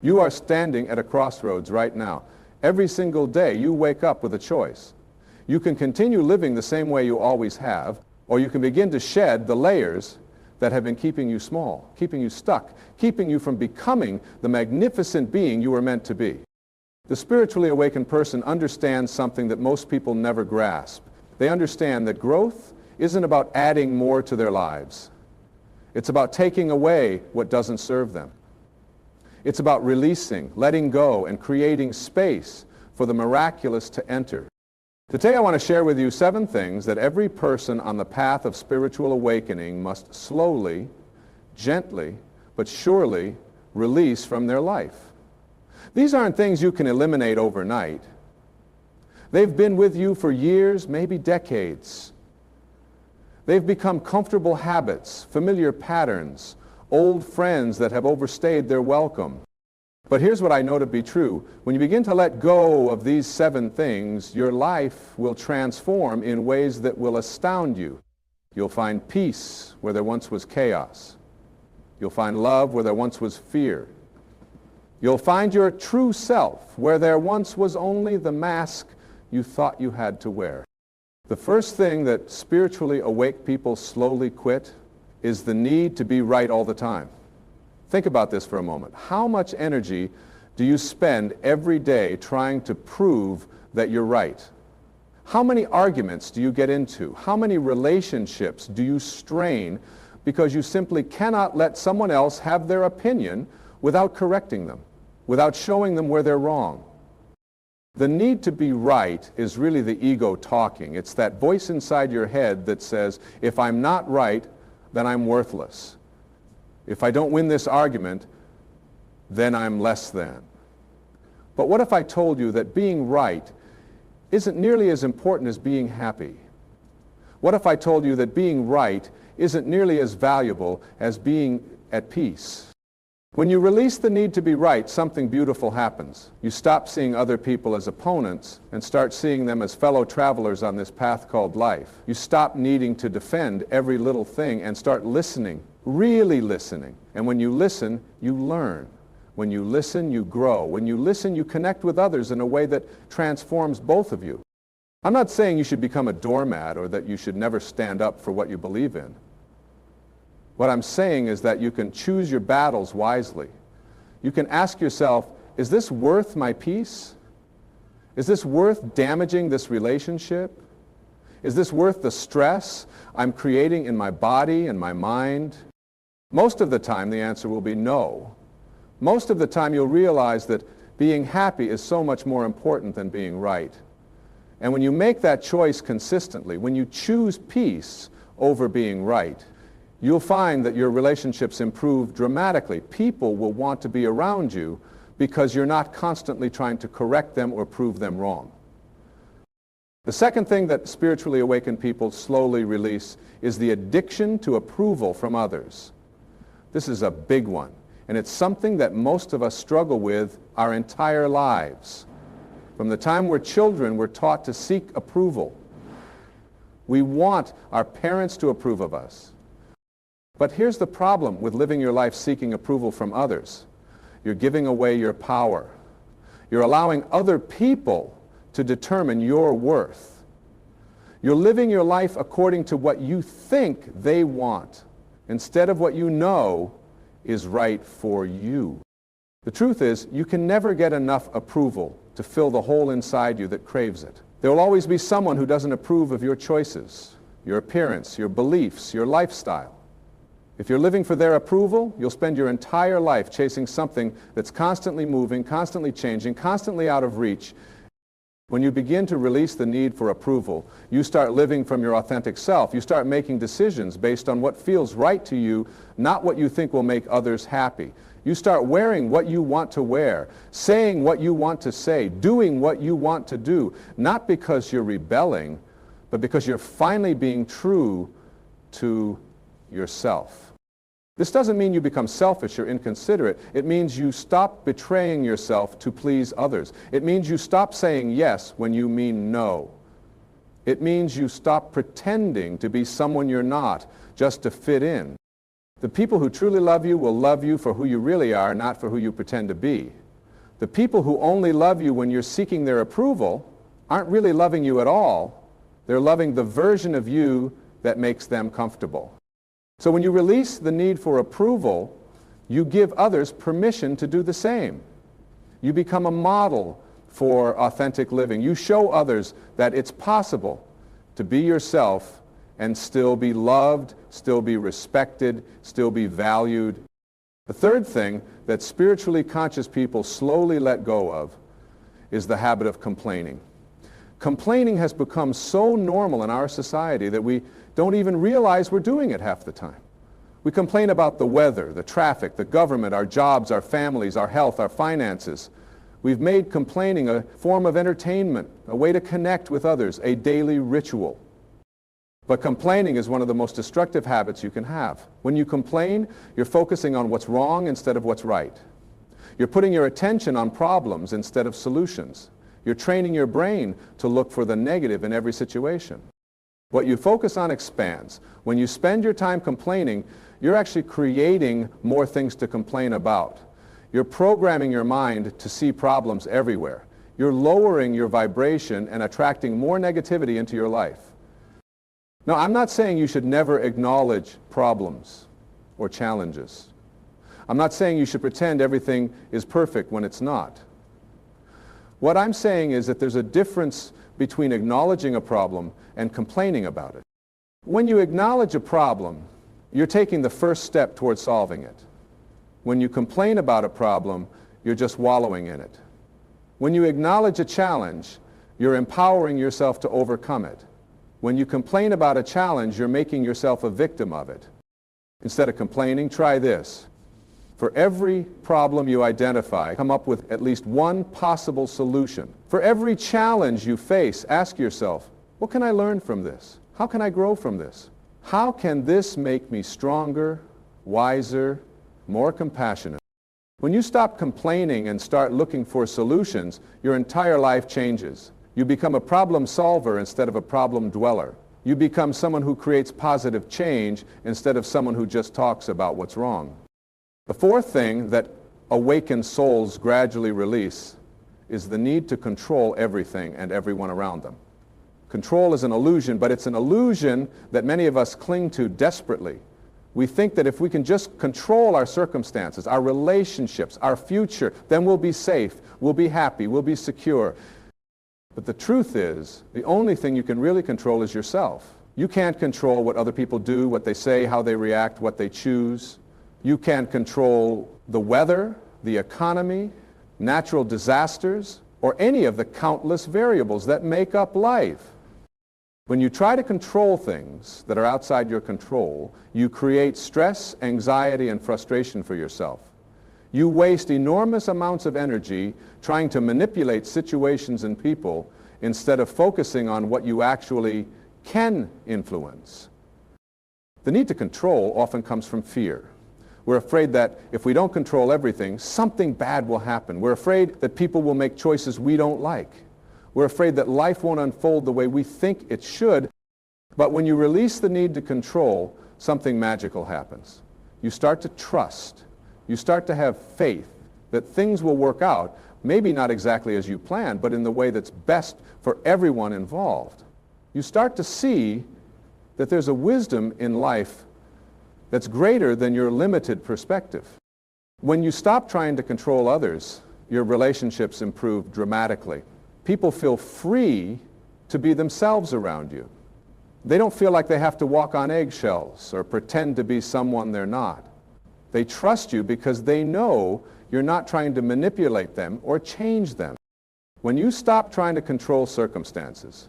You are standing at a crossroads right now. Every single day you wake up with a choice. You can continue living the same way you always have, or you can begin to shed the layers that have been keeping you small, keeping you stuck, keeping you from becoming the magnificent being you were meant to be. The spiritually awakened person understands something that most people never grasp. They understand that growth isn't about adding more to their lives. It's about taking away what doesn't serve them. It's about releasing, letting go, and creating space for the miraculous to enter. Today I want to share with you 7 things that every person on the path of spiritual awakening must slowly, gently, but surely release from their life. These aren't things you can eliminate overnight. They've been with you for years, maybe decades. They've become comfortable habits, familiar patterns, old friends that have overstayed their welcome. But here's what I know to be true. When you begin to let go of these 7 things, your life will transform in ways that will astound you. You'll find peace where there once was chaos. You'll find love where there once was fear. You'll find your true self where there once was only the mask you thought you had to wear. The first thing that spiritually awake people slowly quit is the need to be right all the time. Think about this for a moment. How much energy do you spend every day trying to prove that you're right? How many arguments do you get into? How many relationships do you strain because you simply cannot let someone else have their opinion without correcting them, without showing them where they're wrong? The need to be right is really the ego talking. It's that voice inside your head that says, if I'm not right, then I'm worthless. If I don't win this argument, then I'm less than. But what if I told you that being right isn't nearly as important as being happy? What if I told you that being right isn't nearly as valuable as being at peace? When you release the need to be right, something beautiful happens. You stop seeing other people as opponents and start seeing them as fellow travelers on this path called life. You stop needing to defend every little thing and start listening, really listening. And when you listen, you learn. When you listen, you grow. When you listen, you connect with others in a way that transforms both of you. I'm not saying you should become a doormat or that you should never stand up for what you believe in. What I'm saying is that you can choose your battles wisely. You can ask yourself, is this worth my peace? Is this worth damaging this relationship? Is this worth the stress I'm creating in my body and my mind? Most of the time the answer will be no. Most of the time you'll realize that being happy is so much more important than being right. And when you make that choice consistently, when you choose peace over being right, you'll find that your relationships improve dramatically. People will want to be around you because you're not constantly trying to correct them or prove them wrong. The second thing that spiritually awakened people slowly release is the addiction to approval from others. This is a big one, and it's something that most of us struggle with our entire lives. From the time we're children, we're taught to seek approval. We want our parents to approve of us. But here's the problem with living your life seeking approval from others. You're giving away your power. You're allowing other people to determine your worth. You're living your life according to what you think they want, instead of what you know is right for you. The truth is, you can never get enough approval to fill the hole inside you that craves it. There will always be someone who doesn't approve of your choices, your appearance, your beliefs, your lifestyle. If you're living for their approval, you'll spend your entire life chasing something that's constantly moving, constantly changing, constantly out of reach. When you begin to release the need for approval, you start living from your authentic self. You start making decisions based on what feels right to you, not what you think will make others happy. You start wearing what you want to wear, saying what you want to say, doing what you want to do, not because you're rebelling, but because you're finally being true to yourself. This doesn't mean you become selfish or inconsiderate. It means you stop betraying yourself to please others. It means you stop saying yes when you mean no. It means you stop pretending to be someone you're not just to fit in. The people who truly love you will love you for who you really are, not for who you pretend to be. The people who only love you when you're seeking their approval aren't really loving you at all. They're loving the version of you that makes them comfortable. So when you release the need for approval, you give others permission to do the same. You become a model for authentic living. You show others that it's possible to be yourself and still be loved, still be respected, still be valued. The third thing that spiritually conscious people slowly let go of is the habit of complaining. Complaining has become so normal in our society that we don't even realize we're doing it half the time. We complain about the weather, the traffic, the government, our jobs, our families, our health, our finances. We've made complaining a form of entertainment, a way to connect with others, a daily ritual. But complaining is one of the most destructive habits you can have. When you complain, you're focusing on what's wrong instead of what's right. You're putting your attention on problems instead of solutions. You're training your brain to look for the negative in every situation. What you focus on expands. When you spend your time complaining, you're actually creating more things to complain about. You're programming your mind to see problems everywhere. You're lowering your vibration and attracting more negativity into your life. Now, I'm not saying you should never acknowledge problems or challenges. I'm not saying you should pretend everything is perfect when it's not. What I'm saying is that there's a difference between acknowledging a problem and complaining about it. When you acknowledge a problem, you're taking the first step towards solving it. When you complain about a problem, you're just wallowing in it. When you acknowledge a challenge, you're empowering yourself to overcome it. When you complain about a challenge, you're making yourself a victim of it. Instead of complaining, try this. For every problem you identify, come up with at least one possible solution. For every challenge you face, ask yourself, what can I learn from this? How can I grow from this? How can this make me stronger, wiser, more compassionate? When you stop complaining and start looking for solutions, your entire life changes. You become a problem solver instead of a problem dweller. You become someone who creates positive change instead of someone who just talks about what's wrong. The fourth thing that awakened souls gradually release is the need to control everything and everyone around them. Control is an illusion, but it's an illusion that many of us cling to desperately. We think that if we can just control our circumstances, our relationships, our future, then we'll be safe, we'll be happy, we'll be secure. But the truth is, the only thing you can really control is yourself. You can't control what other people do, what they say, how they react, what they choose. You can't control the weather, the economy, natural disasters, or any of the countless variables that make up life. When you try to control things that are outside your control, you create stress, anxiety, and frustration for yourself. You waste enormous amounts of energy trying to manipulate situations and people instead of focusing on what you actually can influence. The need to control often comes from fear. We're afraid that if we don't control everything, something bad will happen. We're afraid that people will make choices we don't like. We're afraid that life won't unfold the way we think it should. But when you release the need to control, something magical happens. You start to trust. You start to have faith that things will work out, maybe not exactly as you planned, but in the way that's best for everyone involved. You start to see that there's a wisdom in life that's greater than your limited perspective. When you stop trying to control others, your relationships improve dramatically. People feel free to be themselves around you. They don't feel like they have to walk on eggshells or pretend to be someone they're not. They trust you because they know you're not trying to manipulate them or change them. When you stop trying to control circumstances,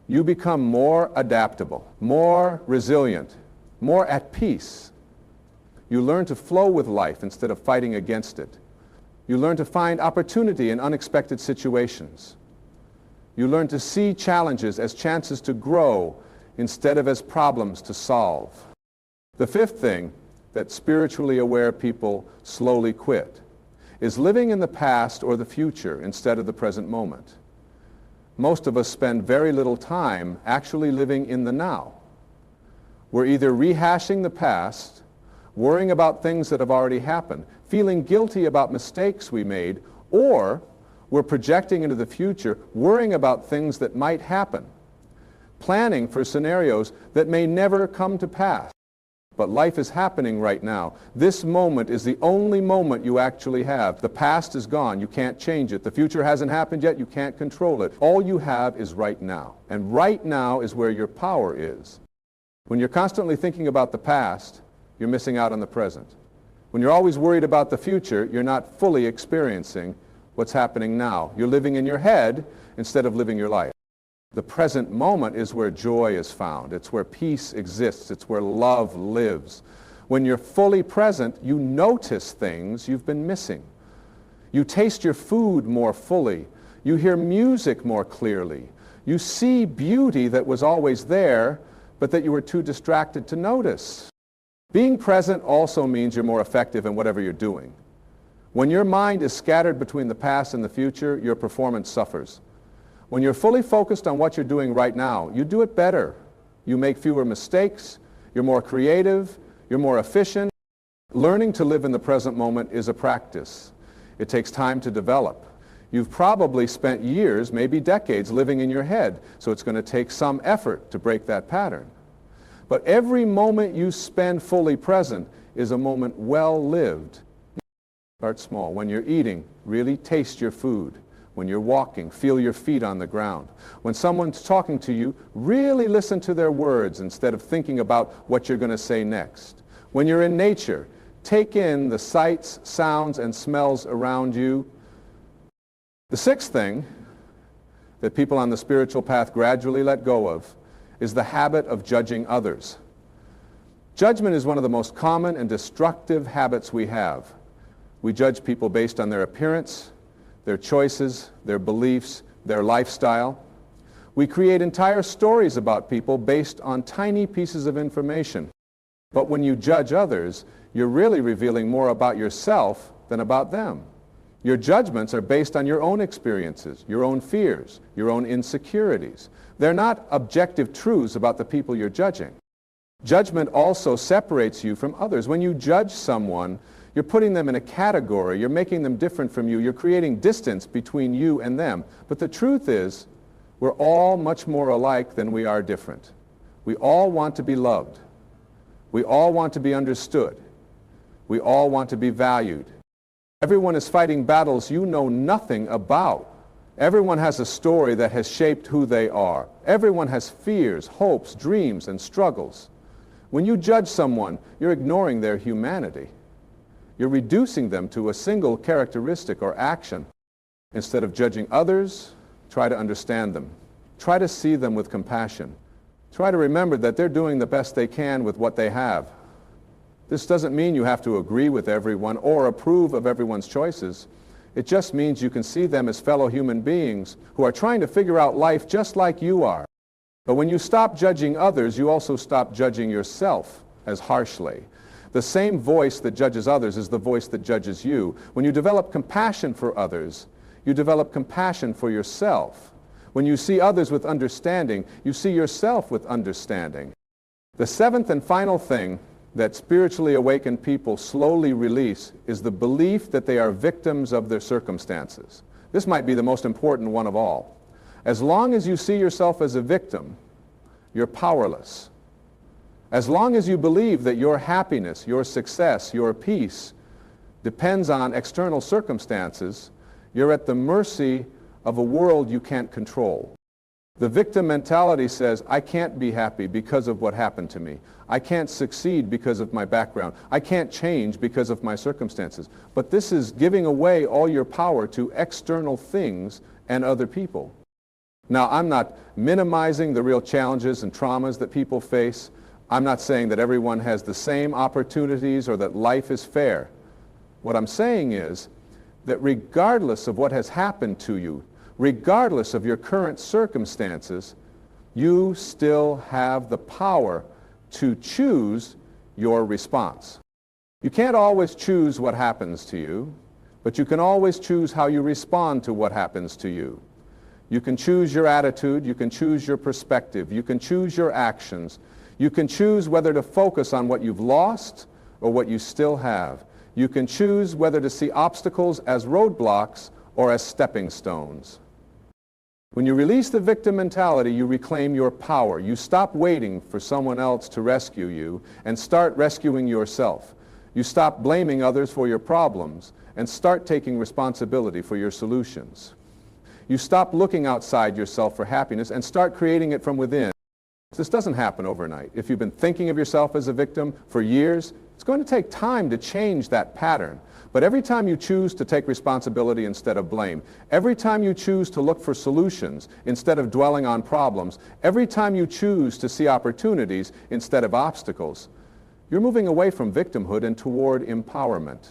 you become more adaptable, more resilient, more at peace. You learn to flow with life instead of fighting against it. You learn to find opportunity in unexpected situations. You learn to see challenges as chances to grow instead of as problems to solve. The fifth thing that spiritually aware people slowly quit is living in the past or the future instead of the present moment. Most of us spend very little time actually living in the now. We're either rehashing the past worrying about things that have already happened, feeling guilty about mistakes we made, or we're projecting into the future, worrying about things that might happen, planning for scenarios that may never come to pass. But life is happening right now. This moment is the only moment you actually have. The past is gone. You can't change it. The future hasn't happened yet. You can't control it. All you have is right now. And right now is where your power is. When you're constantly thinking about the past, you're missing out on the present. When you're always worried about the future, you're not fully experiencing what's happening now. You're living in your head instead of living your life. The present moment is where joy is found. It's where peace exists. It's where love lives. When you're fully present, you notice things you've been missing. You taste your food more fully. You hear music more clearly. You see beauty that was always there, but that you were too distracted to notice. Being present also means you're more effective in whatever you're doing. When your mind is scattered between the past and the future, your performance suffers. When you're fully focused on what you're doing right now, you do it better. You make fewer mistakes, you're more creative, you're more efficient. Learning to live in the present moment is a practice. It takes time to develop. You've probably spent years, maybe decades, living in your head, so it's going to take some effort to break that pattern. But every moment you spend fully present is a moment well lived. Start small. When you're eating, really taste your food. When you're walking, feel your feet on the ground. When someone's talking to you, really listen to their words instead of thinking about what you're going to say next. When you're in nature, take in the sights, sounds, and smells around you. The sixth thing that people on the spiritual path gradually let go of is the habit of judging others. Judgment is one of the most common and destructive habits we have. We judge people based on their appearance, their choices, their beliefs, their lifestyle. We create entire stories about people based on tiny pieces of information. But when you judge others, you're really revealing more about yourself than about them. Your judgments are based on your own experiences, your own fears, your own insecurities. They're not objective truths about the people you're judging. Judgment also separates you from others. When you judge someone, you're putting them in a category. You're making them different from you. You're creating distance between you and them. But the truth is, we're all much more alike than we are different. We all want to be loved. We all want to be understood. We all want to be valued. Everyone is fighting battles you know nothing about. Everyone has a story that has shaped who they are. Everyone has fears, hopes, dreams, and struggles. When you judge someone, you're ignoring their humanity. You're reducing them to a single characteristic or action. Instead of judging others, try to understand them. Try to see them with compassion. Try to remember that they're doing the best they can with what they have. This doesn't mean you have to agree with everyone or approve of everyone's choices. It just means you can see them as fellow human beings who are trying to figure out life just like you are. But when you stop judging others, you also stop judging yourself as harshly. The same voice that judges others is the voice that judges you. When you develop compassion for others, you develop compassion for yourself. When you see others with understanding, you see yourself with understanding. The seventh and final thing that spiritually awakened people slowly release is the belief that they are victims of their circumstances. This might be the most important one of all. As long as you see yourself as a victim, you're powerless. As long as you believe that your happiness, your success, your peace depends on external circumstances, you're at the mercy of a world you can't control. The victim mentality says, I can't be happy because of what happened to me. I can't succeed because of my background. I can't change because of my circumstances. But this is giving away all your power to external things and other people. Now, I'm not minimizing the real challenges and traumas that people face. I'm not saying that everyone has the same opportunities or that life is fair. What I'm saying is that regardless of what has happened to you, regardless of your current circumstances, you still have the power to choose your response. You can't always choose what happens to you, but you can always choose how you respond to what happens to you. You can choose your attitude, you can choose your perspective, you can choose your actions. You can choose whether to focus on what you've lost or what you still have. You can choose whether to see obstacles as roadblocks or as stepping stones. When you release the victim mentality, you reclaim your power. You stop waiting for someone else to rescue you and start rescuing yourself. You stop blaming others for your problems and start taking responsibility for your solutions. You stop looking outside yourself for happiness and start creating it from within. This doesn't happen overnight. If you've been thinking of yourself as a victim for years, it's going to take time to change that pattern. But every time you choose to take responsibility instead of blame, every time you choose to look for solutions instead of dwelling on problems, every time you choose to see opportunities instead of obstacles, you're moving away from victimhood and toward empowerment.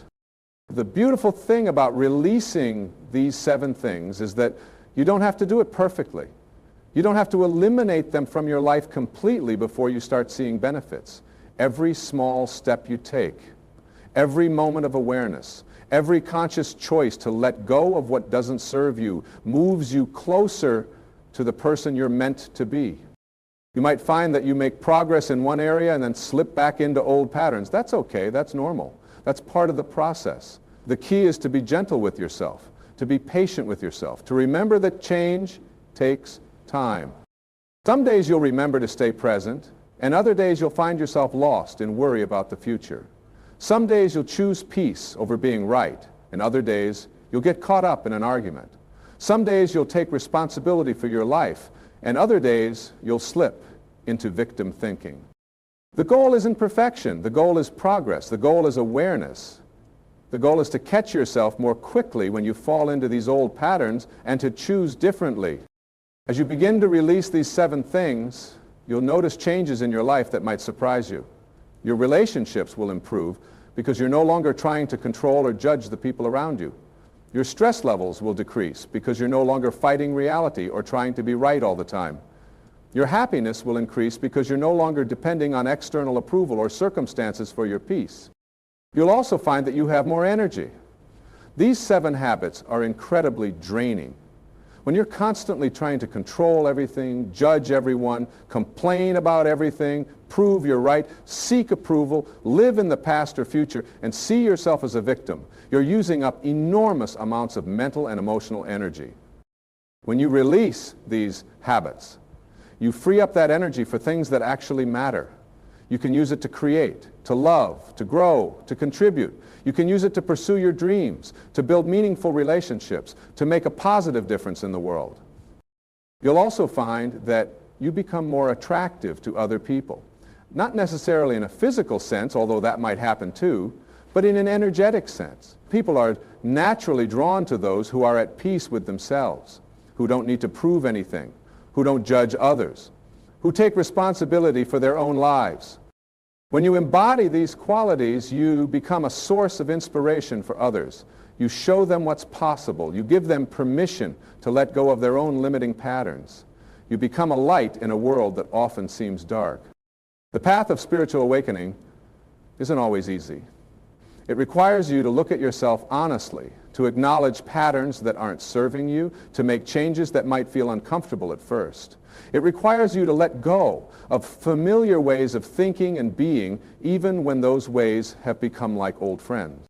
The beautiful thing about releasing these 7 things is that you don't have to do it perfectly. You don't have to eliminate them from your life completely before you start seeing benefits. Every small step you take, every moment of awareness, every conscious choice to let go of what doesn't serve you moves you closer to the person you're meant to be. You might find that you make progress in one area and then slip back into old patterns. That's okay, that's normal. That's part of the process. The key is to be gentle with yourself, to be patient with yourself, to remember that change takes time. Some days you'll remember to stay present, and other days you'll find yourself lost in worry about the future. Some days you'll choose peace over being right, and other days you'll get caught up in an argument. Some days you'll take responsibility for your life, and other days you'll slip into victim thinking. The goal isn't perfection. The goal is progress. The goal is awareness. The goal is to catch yourself more quickly when you fall into these old patterns and to choose differently. As you begin to release these 7 things, you'll notice changes in your life that might surprise you. Your relationships will improve because you're no longer trying to control or judge the people around you. Your stress levels will decrease because you're no longer fighting reality or trying to be right all the time. Your happiness will increase because you're no longer depending on external approval or circumstances for your peace. You'll also find that you have more energy. These 7 habits are incredibly draining. When you're constantly trying to control everything, judge everyone, complain about everything, prove you're right, seek approval, live in the past or future, and see yourself as a victim, you're using up enormous amounts of mental and emotional energy. When you release these habits, you free up that energy for things that actually matter. You can use it to create, to love, to grow, to contribute. You can use it to pursue your dreams, to build meaningful relationships, to make a positive difference in the world. You'll also find that you become more attractive to other people. Not necessarily in a physical sense, although that might happen too, but in an energetic sense. People are naturally drawn to those who are at peace with themselves, who don't need to prove anything, who don't judge others, who take responsibility for their own lives. When you embody these qualities, you become a source of inspiration for others. You show them what's possible. You give them permission to let go of their own limiting patterns. You become a light in a world that often seems dark. The path of spiritual awakening isn't always easy. It requires you to look at yourself honestly, to acknowledge patterns that aren't serving you, to make changes that might feel uncomfortable at first. It requires you to let go of familiar ways of thinking and being, even when those ways have become like old friends.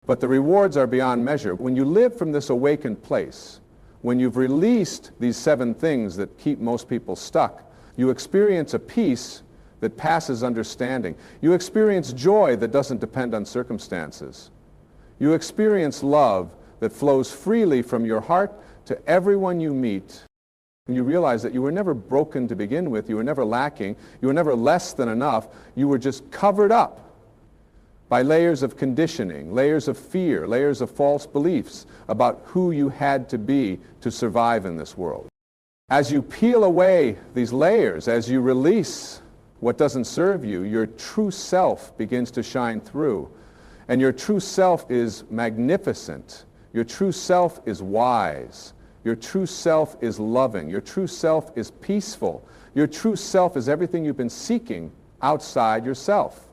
But the rewards are beyond measure. When you live from this awakened place, when you've released these 7 things that keep most people stuck, you experience a peace that passes understanding. You experience joy that doesn't depend on circumstances. You experience love that flows freely from your heart to everyone you meet. And you realize that you were never broken to begin with, you were never lacking, you were never less than enough, you were just covered up by layers of conditioning, layers of fear, layers of false beliefs about who you had to be to survive in this world. As you peel away these layers, as you release what doesn't serve you, your true self begins to shine through. And your true self is magnificent. Your true self is wise. Your true self is loving. Your true self is peaceful. Your true self is everything you've been seeking outside yourself.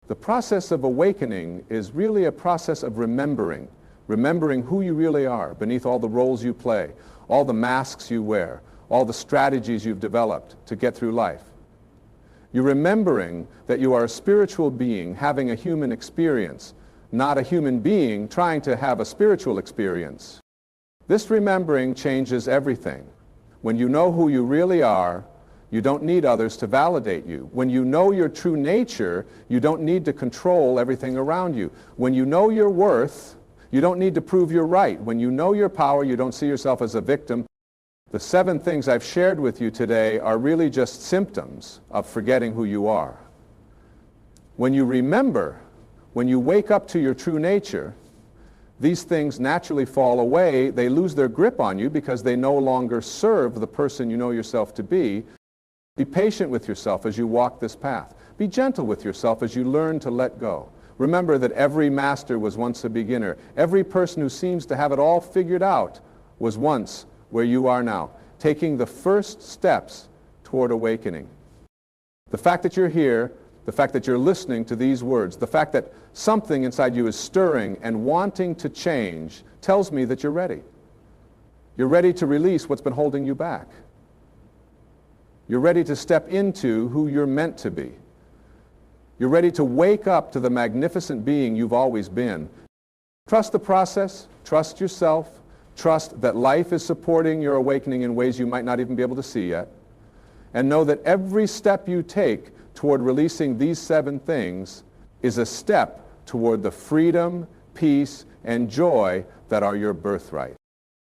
The process of awakening is really a process of remembering who you really are beneath all the roles you play, all the masks you wear, all the strategies you've developed to get through life. You're remembering that you are a spiritual being having a human experience, not a human being trying to have a spiritual experience. This remembering changes everything. When you know who you really are, you don't need others to validate you. When you know your true nature, you don't need to control everything around you. When you know your worth, you don't need to prove you're right. When you know your power, you don't see yourself as a victim. The 7 things I've shared with you today are really just symptoms of forgetting who you are. When you remember, when you wake up to your true nature, these things naturally fall away. They lose their grip on you because they no longer serve the person you know yourself to be. Be patient with yourself as you walk this path. Be gentle with yourself as you learn to let go. Remember that every master was once a beginner. Every person who seems to have it all figured out was once where you are now, taking the first steps toward awakening. The fact that you're here, the fact that you're listening to these words, the fact that something inside you is stirring and wanting to change tells me that you're ready. You're ready to release what's been holding you back. You're ready to step into who you're meant to be. You're ready to wake up to the magnificent being you've always been. Trust the process, trust yourself, trust that life is supporting your awakening in ways you might not even be able to see yet, and know that every step you take toward releasing these 7 things is a step toward the freedom, peace, and joy that are your birthright.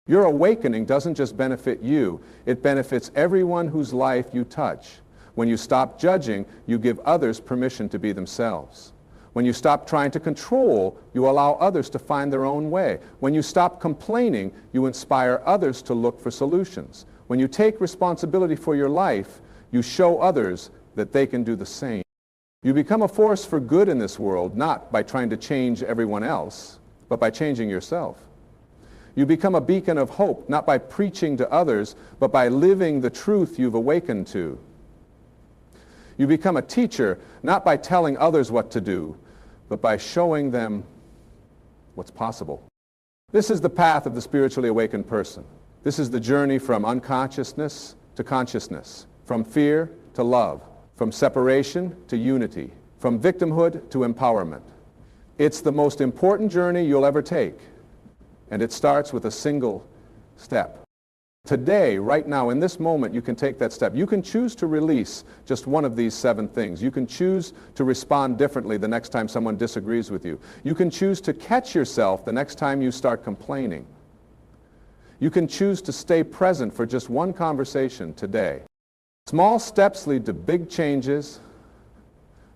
Your awakening doesn't just benefit you, it benefits everyone whose life you touch. When you stop judging, you give others permission to be themselves. When you stop trying to control, you allow others to find their own way. When you stop complaining, you inspire others to look for solutions. When you take responsibility for your life, you show others that they can do the same. You become a force for good in this world, not by trying to change everyone else, but by changing yourself. You become a beacon of hope, not by preaching to others, but by living the truth you've awakened to. You become a teacher, not by telling others what to do, but by showing them what's possible. This is the path of the spiritually awakened person. This is the journey from unconsciousness to consciousness, from fear to love, from separation to unity, from victimhood to empowerment. It's the most important journey you'll ever take, and it starts with a single step. Today, right now, in this moment, you can take that step. You can choose to release just one of these 7 things. You can choose to respond differently the next time someone disagrees with you. You can choose to catch yourself the next time you start complaining. You can choose to stay present for just one conversation today. Small steps lead to big changes.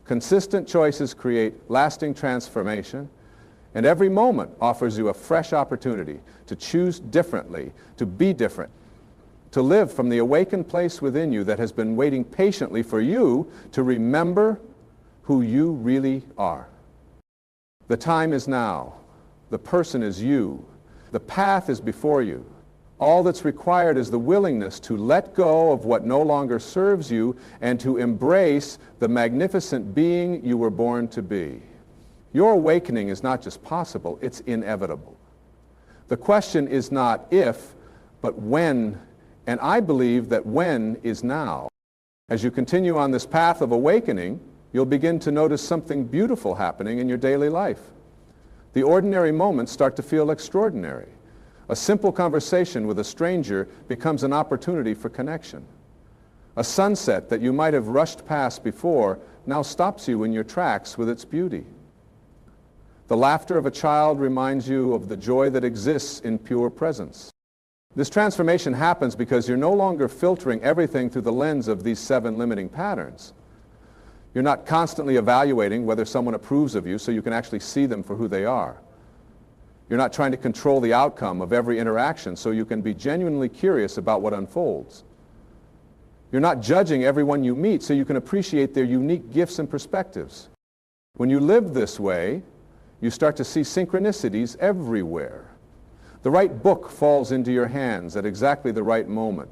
Consistent choices create lasting transformation. And every moment offers you a fresh opportunity to choose differently, to be different, to live from the awakened place within you that has been waiting patiently for you to remember who you really are. The time is now. The person is you. The path is before you. All that's required is the willingness to let go of what no longer serves you and to embrace the magnificent being you were born to be. Your awakening is not just possible, it's inevitable. The question is not if, but when, and I believe that when is now. As you continue on this path of awakening, you'll begin to notice something beautiful happening in your daily life. The ordinary moments start to feel extraordinary. A simple conversation with a stranger becomes an opportunity for connection. A sunset that you might have rushed past before now stops you in your tracks with its beauty. The laughter of a child reminds you of the joy that exists in pure presence. This transformation happens because you're no longer filtering everything through the lens of these 7 limiting patterns. You're not constantly evaluating whether someone approves of you so you can actually see them for who they are. You're not trying to control the outcome of every interaction so you can be genuinely curious about what unfolds. You're not judging everyone you meet so you can appreciate their unique gifts and perspectives. When you live this way, you start to see synchronicities everywhere. The right book falls into your hands at exactly the right moment.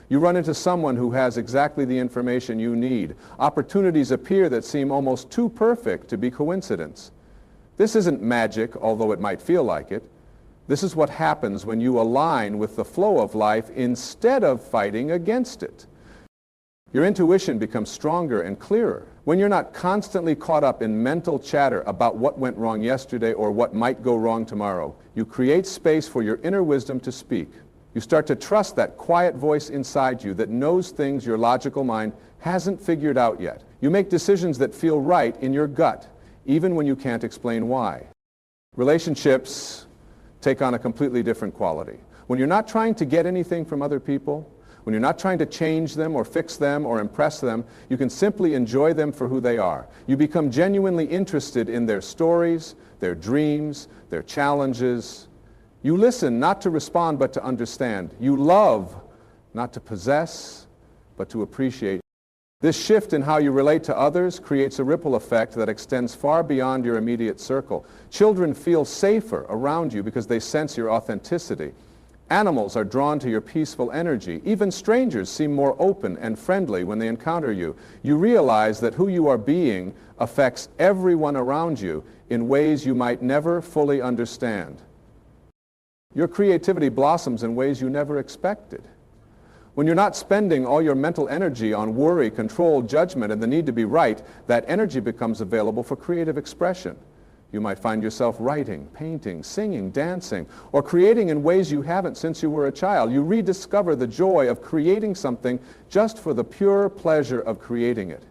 You run into someone who has exactly the information you need. Opportunities appear that seem almost too perfect to be coincidence. This isn't magic, although it might feel like it. This is what happens when you align with the flow of life instead of fighting against it. Your intuition becomes stronger and clearer. When you're not constantly caught up in mental chatter about what went wrong yesterday or what might go wrong tomorrow, you create space for your inner wisdom to speak. You start to trust that quiet voice inside you that knows things your logical mind hasn't figured out yet. You make decisions that feel right in your gut, even when you can't explain why. Relationships take on a completely different quality. When you're not trying to get anything from other people, when you're not trying to change them or fix them or impress them, you can simply enjoy them for who they are. You become genuinely interested in their stories, their dreams, their challenges. You listen not to respond but to understand. You love not to possess but to appreciate. This shift in how you relate to others creates a ripple effect that extends far beyond your immediate circle. Children feel safer around you because they sense your authenticity. Animals are drawn to your peaceful energy. Even strangers seem more open and friendly when they encounter you. You realize that who you are being affects everyone around you in ways you might never fully understand. Your creativity blossoms in ways you never expected. When you're not spending all your mental energy on worry, control, judgment, and the need to be right, that energy becomes available for creative expression. You might find yourself writing, painting, singing, dancing, or creating in ways you haven't since you were a child. You rediscover the joy of creating something just for the pure pleasure of creating it.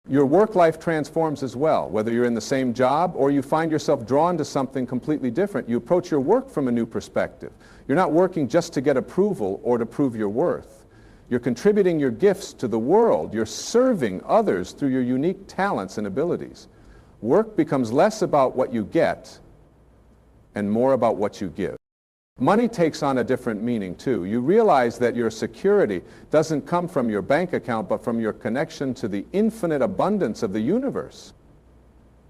Your work life transforms as well. Whether you're in the same job or you find yourself drawn to something completely different, you approach your work from a new perspective. You're not working just to get approval or to prove your worth. You're contributing your gifts to the world. You're serving others through your unique talents and abilities. Work becomes less about what you get and more about what you give. Money takes on a different meaning too. You realize that your security doesn't come from your bank account but from your connection to the infinite abundance of the universe.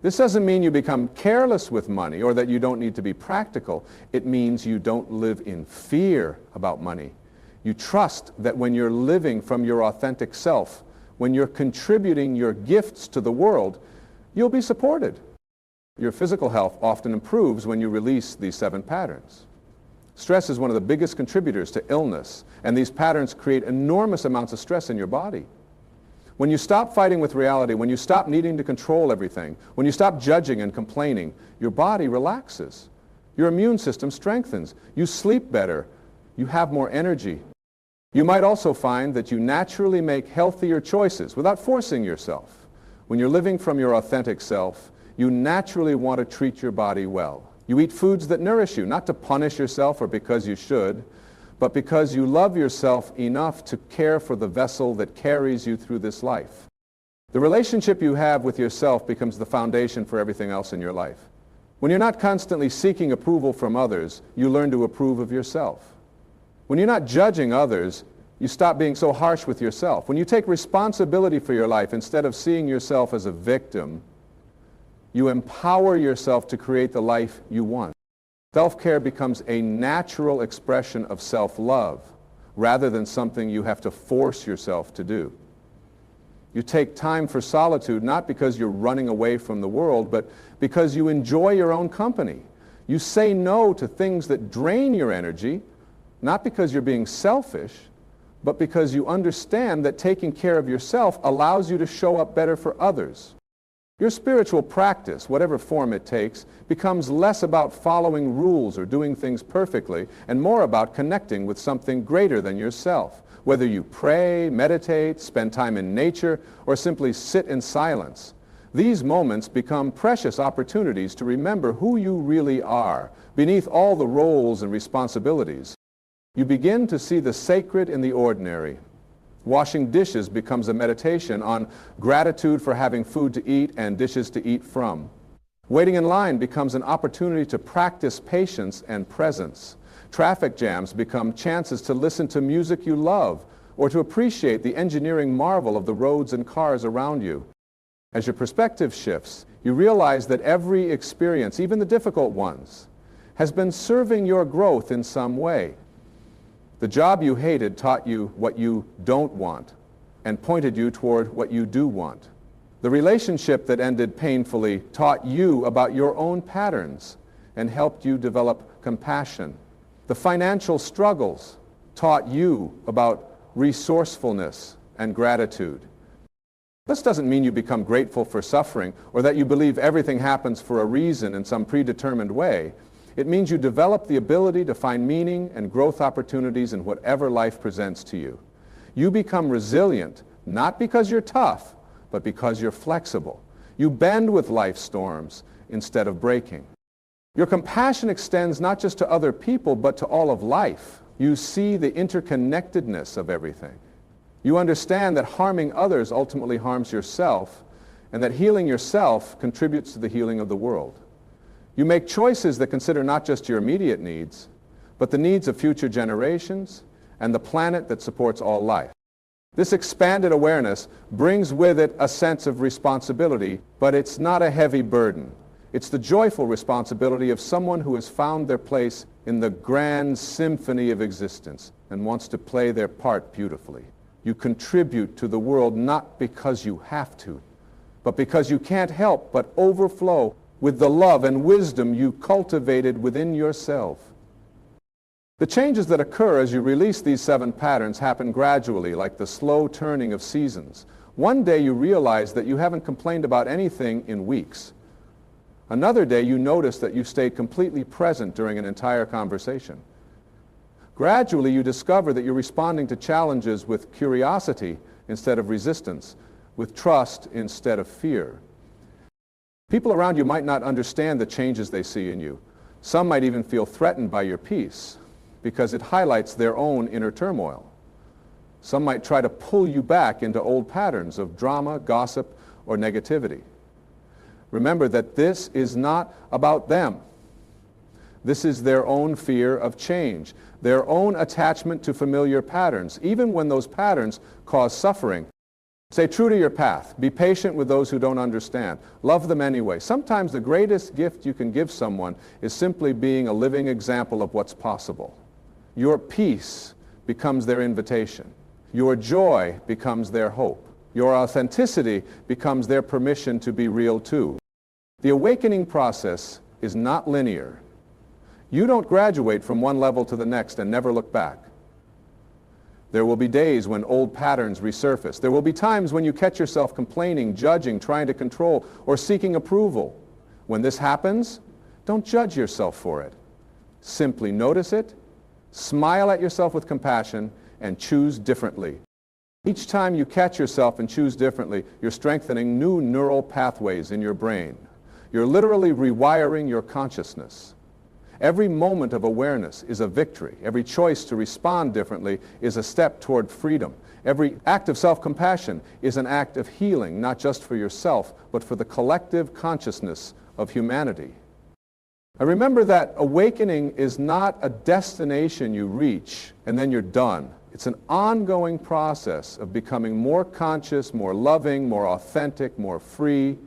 This doesn't mean you become careless with money or that you don't need to be practical. It means you don't live in fear about money. You trust that when you're living from your authentic self, when you're contributing your gifts to the world, you'll be supported. Your physical health often improves when you release these 7 patterns. Stress is one of the biggest contributors to illness, and these patterns create enormous amounts of stress in your body. When you stop fighting with reality, when you stop needing to control everything, when you stop judging and complaining, your body relaxes. Your immune system strengthens. You sleep better. You have more energy. You might also find that you naturally make healthier choices without forcing yourself. When you're living from your authentic self, you naturally want to treat your body well. You eat foods that nourish you, not to punish yourself or because you should, but because you love yourself enough to care for the vessel that carries you through this life. The relationship you have with yourself becomes the foundation for everything else in your life. When you're not constantly seeking approval from others, you learn to approve of yourself. When you're not judging others, you stop being so harsh with yourself. When you take responsibility for your life instead of seeing yourself as a victim, you empower yourself to create the life you want. Self-care becomes a natural expression of self-love rather than something you have to force yourself to do. You take time for solitude not because you're running away from the world, but because you enjoy your own company. You say no to things that drain your energy, not because you're being selfish, but because you understand that taking care of yourself allows you to show up better for others. Your spiritual practice, whatever form it takes, becomes less about following rules or doing things perfectly and more about connecting with something greater than yourself. Whether you pray, meditate, spend time in nature, or simply sit in silence, these moments become precious opportunities to remember who you really are beneath all the roles and responsibilities. You begin to see the sacred in the ordinary. Washing dishes becomes a meditation on gratitude for having food to eat and dishes to eat from. Waiting in line becomes an opportunity to practice patience and presence. Traffic jams become chances to listen to music you love or to appreciate the engineering marvel of the roads and cars around you. As your perspective shifts, you realize that every experience, even the difficult ones, has been serving your growth in some way. The job you hated taught you what you don't want and pointed you toward what you do want. The relationship that ended painfully taught you about your own patterns and helped you develop compassion. The financial struggles taught you about resourcefulness and gratitude. This doesn't mean you become grateful for suffering or that you believe everything happens for a reason in some predetermined way. It means you develop the ability to find meaning and growth opportunities in whatever life presents to you. You become resilient, not because you're tough, but because you're flexible. You bend with life's storms instead of breaking. Your compassion extends not just to other people, but to all of life. You see the interconnectedness of everything. You understand that harming others ultimately harms yourself, and that healing yourself contributes to the healing of the world. You make choices that consider not just your immediate needs, but the needs of future generations and the planet that supports all life. This expanded awareness brings with it a sense of responsibility, but it's not a heavy burden. It's the joyful responsibility of someone who has found their place in the grand symphony of existence and wants to play their part beautifully. You contribute to the world not because you have to, but because you can't help but overflow with the love and wisdom you cultivated within yourself. The changes that occur as you release these 7 patterns happen gradually, like the slow turning of seasons. One day you realize that you haven't complained about anything in weeks. Another day you notice that you stayed completely present during an entire conversation. Gradually you discover that you're responding to challenges with curiosity instead of resistance, with trust instead of fear. People around you might not understand the changes they see in you. Some might even feel threatened by your peace because it highlights their own inner turmoil. Some might try to pull you back into old patterns of drama, gossip, or negativity. Remember that this is not about them. This is their own fear of change, their own attachment to familiar patterns, even when those patterns cause suffering. Stay true to your path. Be patient with those who don't understand. Love them anyway. Sometimes the greatest gift you can give someone is simply being a living example of what's possible. Your peace becomes their invitation. Your joy becomes their hope. Your authenticity becomes their permission to be real too. The awakening process is not linear. You don't graduate from one level to the next and never look back. There will be days when old patterns resurface. There will be times when you catch yourself complaining, judging, trying to control, or seeking approval. When this happens, don't judge yourself for it. Simply notice it, smile at yourself with compassion, and choose differently. Each time you catch yourself and choose differently, you're strengthening new neural pathways in your brain. You're literally rewiring your consciousness. Every moment of awareness is a victory. Every choice to respond differently is a step toward freedom. Every act of self-compassion is an act of healing, not just for yourself, but for the collective consciousness of humanity. I remember that awakening is not a destination you reach and then you're done. It's an ongoing process of becoming more conscious, more loving, more authentic, more free.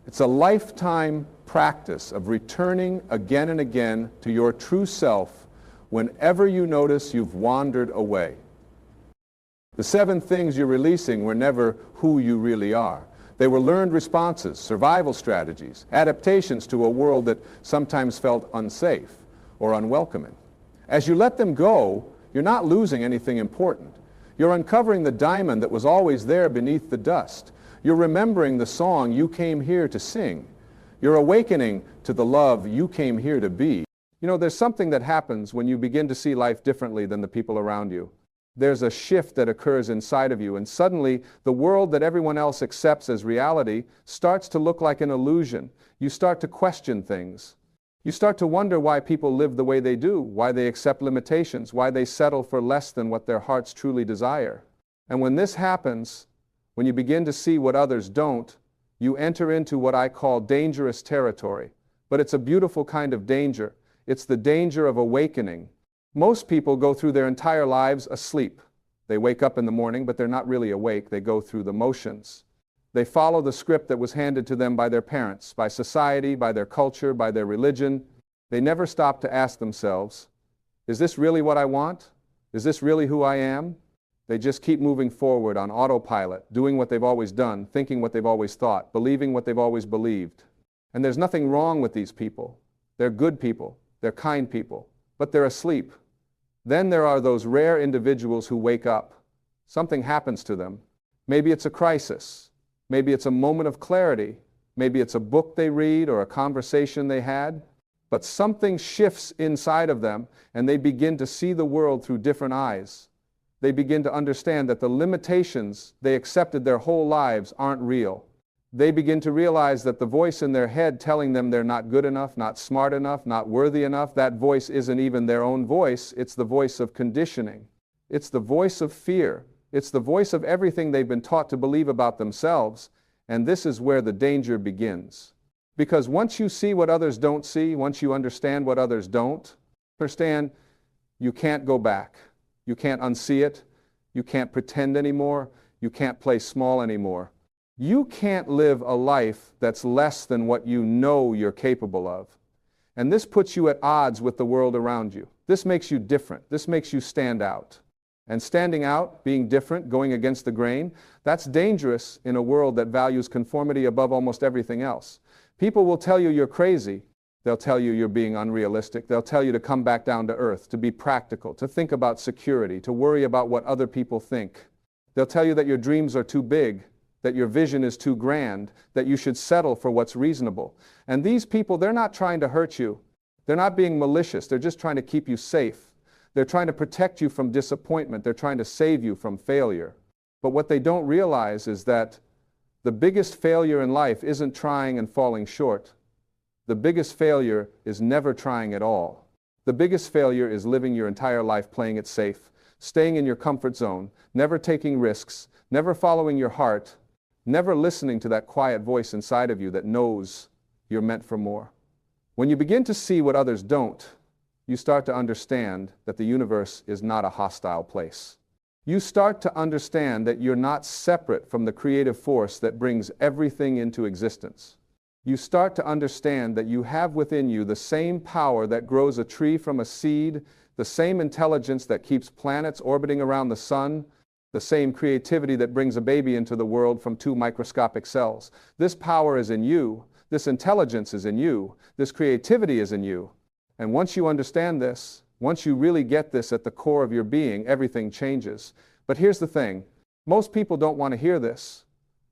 It's a lifetime practice of returning again and again to your true self whenever you notice you've wandered away. The 7 things you're releasing were never who you really are. They were learned responses, survival strategies, adaptations to a world that sometimes felt unsafe or unwelcoming. As you let them go, you're not losing anything important. You're uncovering the diamond that was always there beneath the dust. You're remembering the song you came here to sing. You're awakening to the love you came here to be. You know, there's something that happens when you begin to see life differently than the people around you. There's a shift that occurs inside of you, and suddenly the world that everyone else accepts as reality starts to look like an illusion. You start to question things. You start to wonder why people live the way they do, why they accept limitations, why they settle for less than what their hearts truly desire. And when this happens, when you begin to see what others don't, you enter into what I call dangerous territory. But it's a beautiful kind of danger. It's the danger of awakening. Most people go through their entire lives asleep. They wake up in the morning, but they're not really awake. They go through the motions. They follow the script that was handed to them by their parents, by society, by their culture, by their religion. They never stop to ask themselves, is this really what I want? Is this really who I am? They just keep moving forward on autopilot, doing what they've always done, thinking what they've always thought, believing what they've always believed. And there's nothing wrong with these people. They're good people. They're kind people. But they're asleep. Then there are those rare individuals who wake up. Something happens to them. Maybe it's a crisis. Maybe it's a moment of clarity. Maybe it's a book they read or a conversation they had. But something shifts inside of them, and they begin to see the world through different eyes. They begin to understand that the limitations they accepted their whole lives aren't real. They begin to realize that the voice in their head telling them they're not good enough, not smart enough, not worthy enough, that voice isn't even their own voice. It's the voice of conditioning. It's the voice of fear. It's the voice of everything they've been taught to believe about themselves. And this is where the danger begins. Because once you see what others don't see, once you understand what others don't understand, you can't go back. You can't unsee it. You can't pretend anymore. You can't play small anymore. You can't live a life that's less than what you know you're capable of. And this puts you at odds with the world around you. This makes you different. This makes you stand out. And standing out, being different, going against the grain, that's dangerous in a world that values conformity above almost everything else. People will tell you you're crazy. They'll tell you you're being unrealistic. They'll tell you to come back down to earth, to be practical, to think about security, to worry about what other people think. They'll tell you that your dreams are too big, that your vision is too grand, that you should settle for what's reasonable. And these people, they're not trying to hurt you. They're not being malicious. They're just trying to keep you safe. They're trying to protect you from disappointment. They're trying to save you from failure. But what they don't realize is that the biggest failure in life isn't trying and falling short. The biggest failure is never trying at all. The biggest failure is living your entire life playing it safe, staying in your comfort zone, never taking risks, never following your heart, never listening to that quiet voice inside of you that knows you're meant for more. When you begin to see what others don't, you start to understand that the universe is not a hostile place. You start to understand that you're not separate from the creative force that brings everything into existence. You start to understand that you have within you the same power that grows a tree from a seed, the same intelligence that keeps planets orbiting around the sun, the same creativity that brings a baby into the world from 2 microscopic cells. This power is in you. This intelligence is in you. This creativity is in you. And once you understand this, once you really get this at the core of your being, everything changes. But here's the thing. Most people don't want to hear this.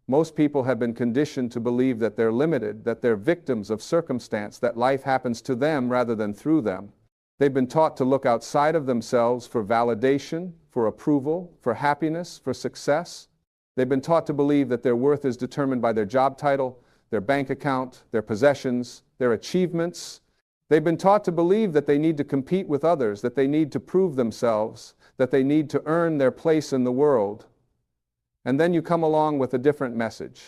Most people have been conditioned to believe that they're limited, that they're victims of circumstance, that life happens to them rather than through them. They've been taught to look outside of themselves for validation, for approval, for happiness, for success. They've been taught to believe that their worth is determined by their job title, their bank account, their possessions, their achievements. They've been taught to believe that they need to compete with others, that they need to prove themselves, that they need to earn their place in the world. And then you come along with a different message.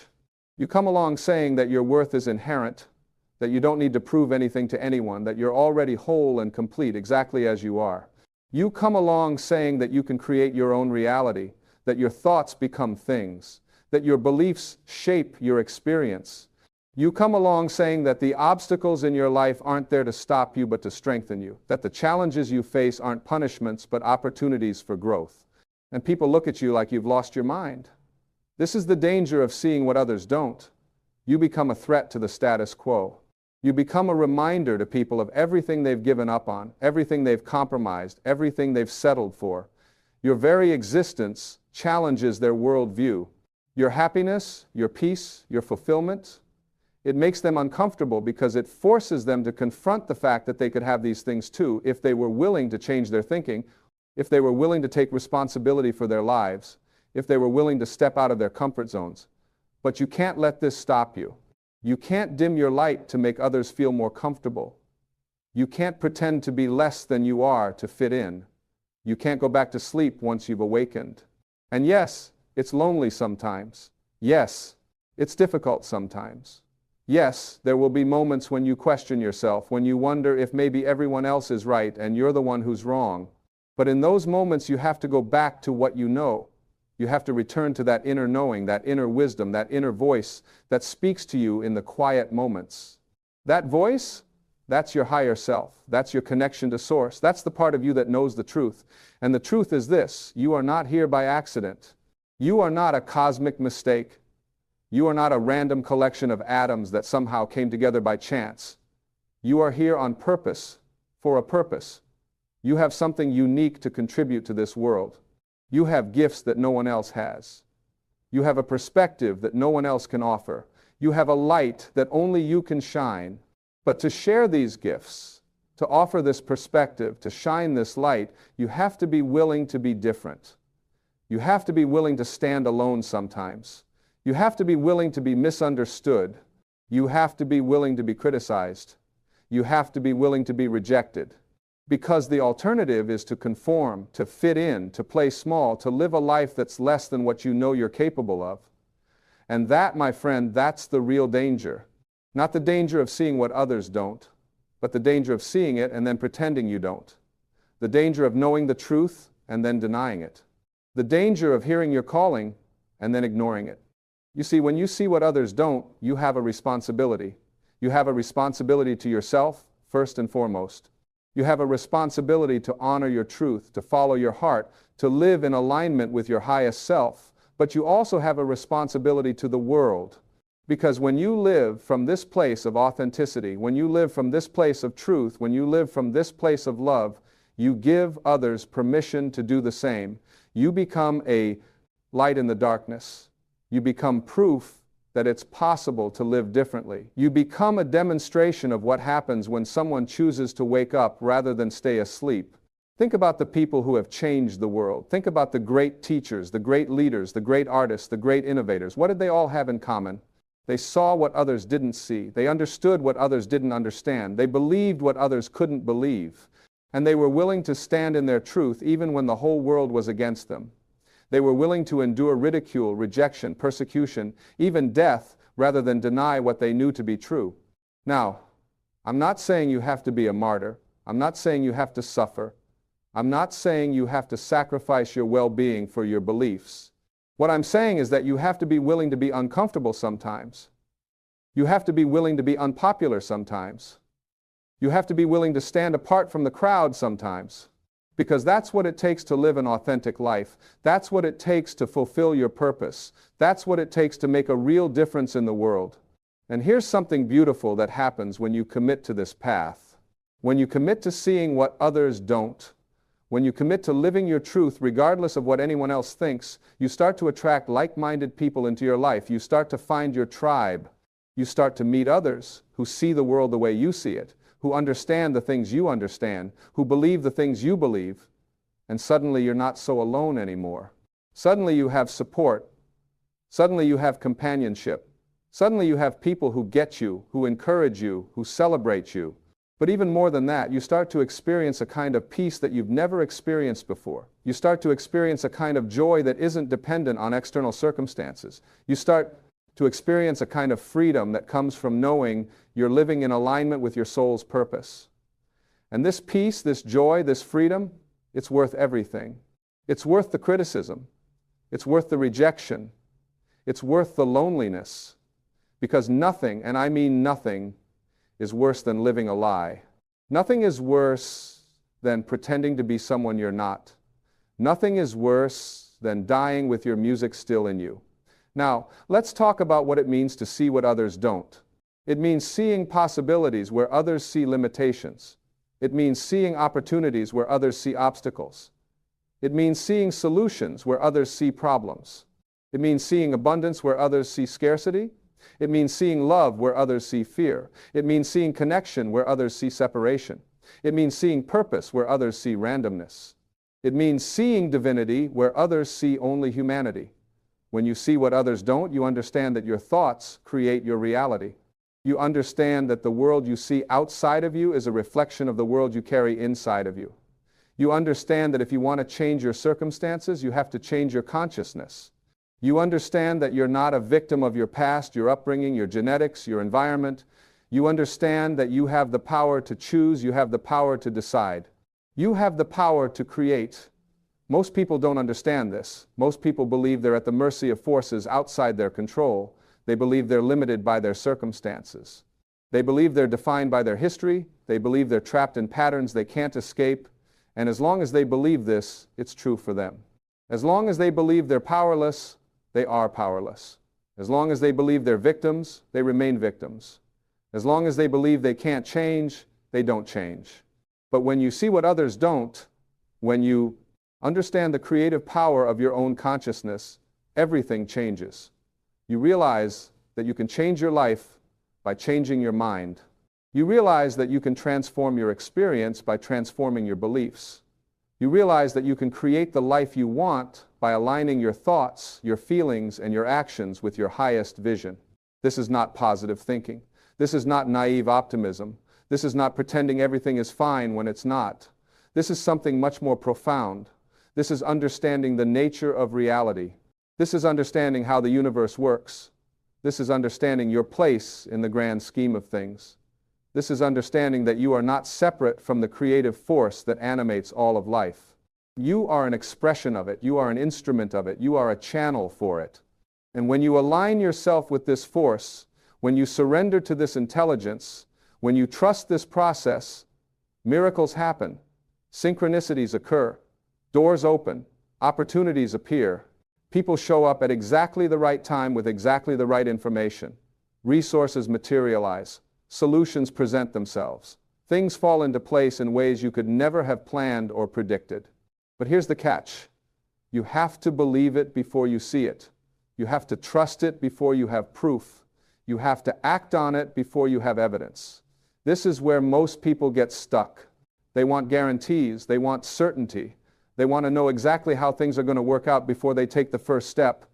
You come along saying that your worth is inherent, that you don't need to prove anything to anyone, that you're already whole and complete exactly as you are. You come along saying that you can create your own reality, that your thoughts become things, that your beliefs shape your experience. You come along saying that the obstacles in your life aren't there to stop you but to strengthen you, that the challenges you face aren't punishments but opportunities for growth. And people look at you like you've lost your mind. This is the danger of seeing what others don't. You become a threat to the status quo. You become a reminder to people of everything they've given up on, everything they've compromised, everything they've settled for. Your very existence challenges their worldview. Your happiness, your peace, your fulfillment, it makes them uncomfortable because it forces them to confront the fact that they could have these things too if they were willing to change their thinking, if they were willing to take responsibility for their lives, if they were willing to step out of their comfort zones. But you can't let this stop you. You can't dim your light to make others feel more comfortable. You can't pretend to be less than you are to fit in. You can't go back to sleep once you've awakened. And yes, it's lonely sometimes. Yes, it's difficult sometimes. Yes, there will be moments when you question yourself, when you wonder if maybe everyone else is right and you're the one who's wrong. But in those moments, you have to go back to what you know. You have to return to that inner knowing, that inner wisdom, that inner voice that speaks to you in the quiet moments. That voice, that's your higher self. That's your connection to source. That's the part of you that knows the truth. And the truth is this: you are not here by accident. You are not a cosmic mistake. You are not a random collection of atoms that somehow came together by chance. You are here on purpose, for a purpose. You have something unique to contribute to this world. You have gifts that no one else has. You have a perspective that no one else can offer. You have a light that only you can shine. But to share these gifts, to offer this perspective, to shine this light, you have to be willing to be different. You have to be willing to stand alone sometimes. You have to be willing to be misunderstood. You have to be willing to be criticized. You have to be willing to be rejected. Because the alternative is to conform, to fit in, to play small, to live a life that's less than what you know you're capable of. And that, my friend, that's the real danger. Not the danger of seeing what others don't, but the danger of seeing it and then pretending you don't. The danger of knowing the truth and then denying it. The danger of hearing your calling and then ignoring it. You see, when you see what others don't, you have a responsibility. You have a responsibility to yourself, first and foremost. You have a responsibility to honor your truth, to follow your heart, to live in alignment with your highest self. But you also have a responsibility to the world. Because when you live from this place of authenticity, when you live from this place of truth, when you live from this place of love, you give others permission to do the same. You become a light in the darkness. You become proof that it's possible to live differently. You become a demonstration of what happens when someone chooses to wake up rather than stay asleep. Think about the people who have changed the world. Think about the great teachers, the great leaders, the great artists, the great innovators. What did they all have in common? They saw what others didn't see. They understood what others didn't understand. They believed what others couldn't believe. And they were willing to stand in their truth even when the whole world was against them. They were willing to endure ridicule, rejection, persecution, even death, rather than deny what they knew to be true. Now, I'm not saying you have to be a martyr. I'm not saying you have to suffer. I'm not saying you have to sacrifice your well-being for your beliefs. What I'm saying is that you have to be willing to be uncomfortable sometimes. You have to be willing to be unpopular sometimes. You have to be willing to stand apart from the crowd sometimes. Because that's what it takes to live an authentic life. That's what it takes to fulfill your purpose. That's what it takes to make a real difference in the world. And here's something beautiful that happens when you commit to this path. When you commit to seeing what others don't, when you commit to living your truth regardless of what anyone else thinks, you start to attract like-minded people into your life. You start to find your tribe. You start to meet others who see the world the way you see it, who understand the things you understand, who believe the things you believe, and suddenly you're not so alone anymore. Suddenly you have support. Suddenly you have companionship. Suddenly you have people who get you, who encourage you, who celebrate you. But even more than that, you start to experience a kind of peace that you've never experienced before. You start to experience a kind of joy that isn't dependent on external circumstances. You start to experience a kind of freedom that comes from knowing you're living in alignment with your soul's purpose. And this peace, this joy, this freedom, it's worth everything. It's worth the criticism. It's worth the rejection. It's worth the loneliness. Because nothing, and I mean nothing, is worse than living a lie. Nothing is worse than pretending to be someone you're not. Nothing is worse than dying with your music still in you. Now, let's talk about what it means to see what others don't. It means seeing possibilities where others see limitations. It means seeing opportunities where others see obstacles. It means seeing solutions where others see problems. It means seeing abundance where others see scarcity. It means seeing love where others see fear. It means seeing connection where others see separation. It means seeing purpose where others see randomness. It means seeing divinity where others see only humanity. When you see what others don't, you understand that your thoughts create your reality. You understand that the world you see outside of you is a reflection of the world you carry inside of you. You understand that if you want to change your circumstances, you have to change your consciousness. You understand that you're not a victim of your past, your upbringing, your genetics, your environment. You understand that you have the power to choose, you have the power to decide. You have the power to create. Most people don't understand this. Most people believe they're at the mercy of forces outside their control. They believe they're limited by their circumstances. They believe they're defined by their history. They believe they're trapped in patterns they can't escape. And as long as they believe this, it's true for them. As long as they believe they're powerless, they are powerless. As long as they believe they're victims, they remain victims. As long as they believe they can't change, they don't change. But when you see what others don't, when you understand the creative power of your own consciousness, everything changes. You realize that you can change your life by changing your mind. You realize that you can transform your experience by transforming your beliefs. You realize that you can create the life you want by aligning your thoughts, your feelings, and your actions with your highest vision. This is not positive thinking. This is not naive optimism. This is not pretending everything is fine when it's not. This is something much more profound. This is understanding the nature of reality. This is understanding how the universe works. This is understanding your place in the grand scheme of things. This is understanding that you are not separate from the creative force that animates all of life. You are an expression of it. You are an instrument of it. You are a channel for it. And when you align yourself with this force, when you surrender to this intelligence, when you trust this process, miracles happen, synchronicities occur, doors open, opportunities appear, people show up at exactly the right time with exactly the right information, resources materialize, solutions present themselves, things fall into place in ways you could never have planned or predicted. But here's the catch. You have to believe it before you see it. You have to trust it before you have proof. You have to act on it before you have evidence. This is where most people get stuck. They want guarantees. They want certainty. They want to know exactly how things are going to work out before they take the first step.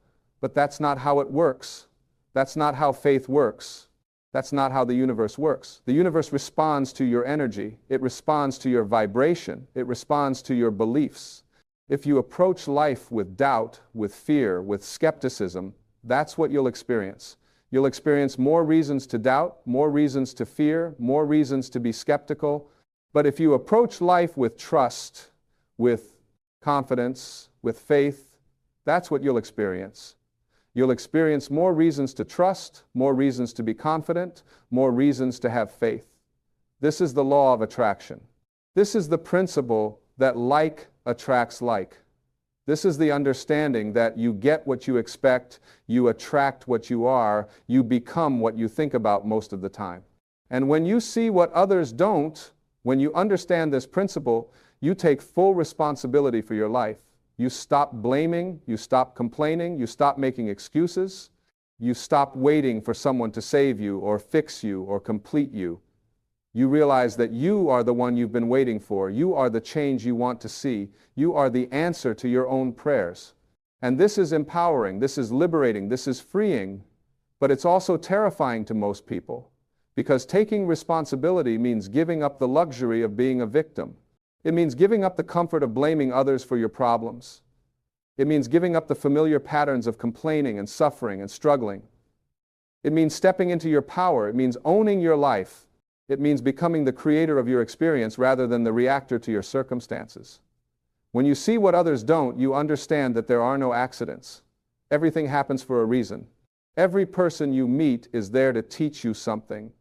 But that's not how it works. That's not how faith works. That's not how the universe works. The universe responds to your energy. It responds to your vibration. It responds to your beliefs. If you approach life with doubt, with fear, with skepticism, that's what you'll experience. You'll experience more reasons to doubt, more reasons to fear, more reasons to be skeptical. But if you approach life with trust, with confidence, with faith, that's what you'll experience. You'll experience more reasons to trust, more reasons to be confident, more reasons to have faith. This is the law of attraction. This is the principle that like attracts like. This is the understanding that you get what you expect, you attract what you are, you become what you think about most of the time. And when you see what others don't, when you understand this principle, you take full responsibility for your life. You stop blaming, you stop complaining, you stop making excuses, you stop waiting for someone to save you or fix you or complete you. You realize that you are the one you've been waiting for. You are the change you want to see. You are the answer to your own prayers. And this is empowering, this is liberating, this is freeing, but it's also terrifying to most people because taking responsibility means giving up the luxury of being a victim. It means giving up the comfort of blaming others for your problems. It means giving up the familiar patterns of complaining and suffering and struggling. It means stepping into your power. It means owning your life. It means becoming the creator of your experience rather than the reactor to your circumstances. When you see what others don't, you understand that there are no accidents. Everything happens for a reason. Every person you meet is there to teach you something.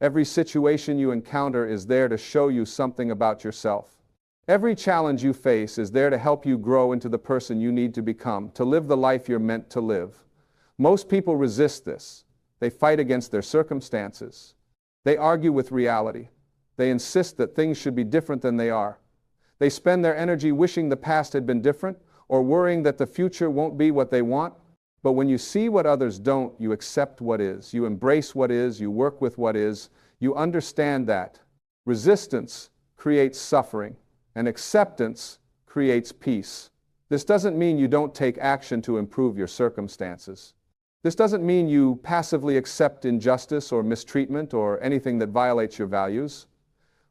Every situation you encounter is there to show you something about yourself. Every challenge you face is there to help you grow into the person you need to become, to live the life you're meant to live. Most people resist this. They fight against their circumstances. They argue with reality. They insist that things should be different than they are. They spend their energy wishing the past had been different or worrying that the future won't be what they want. But when you see what others don't, you accept what is. You embrace what is. You work with what is. You understand that resistance creates suffering and acceptance creates peace. This doesn't mean you don't take action to improve your circumstances. This doesn't mean you passively accept injustice or mistreatment or anything that violates your values.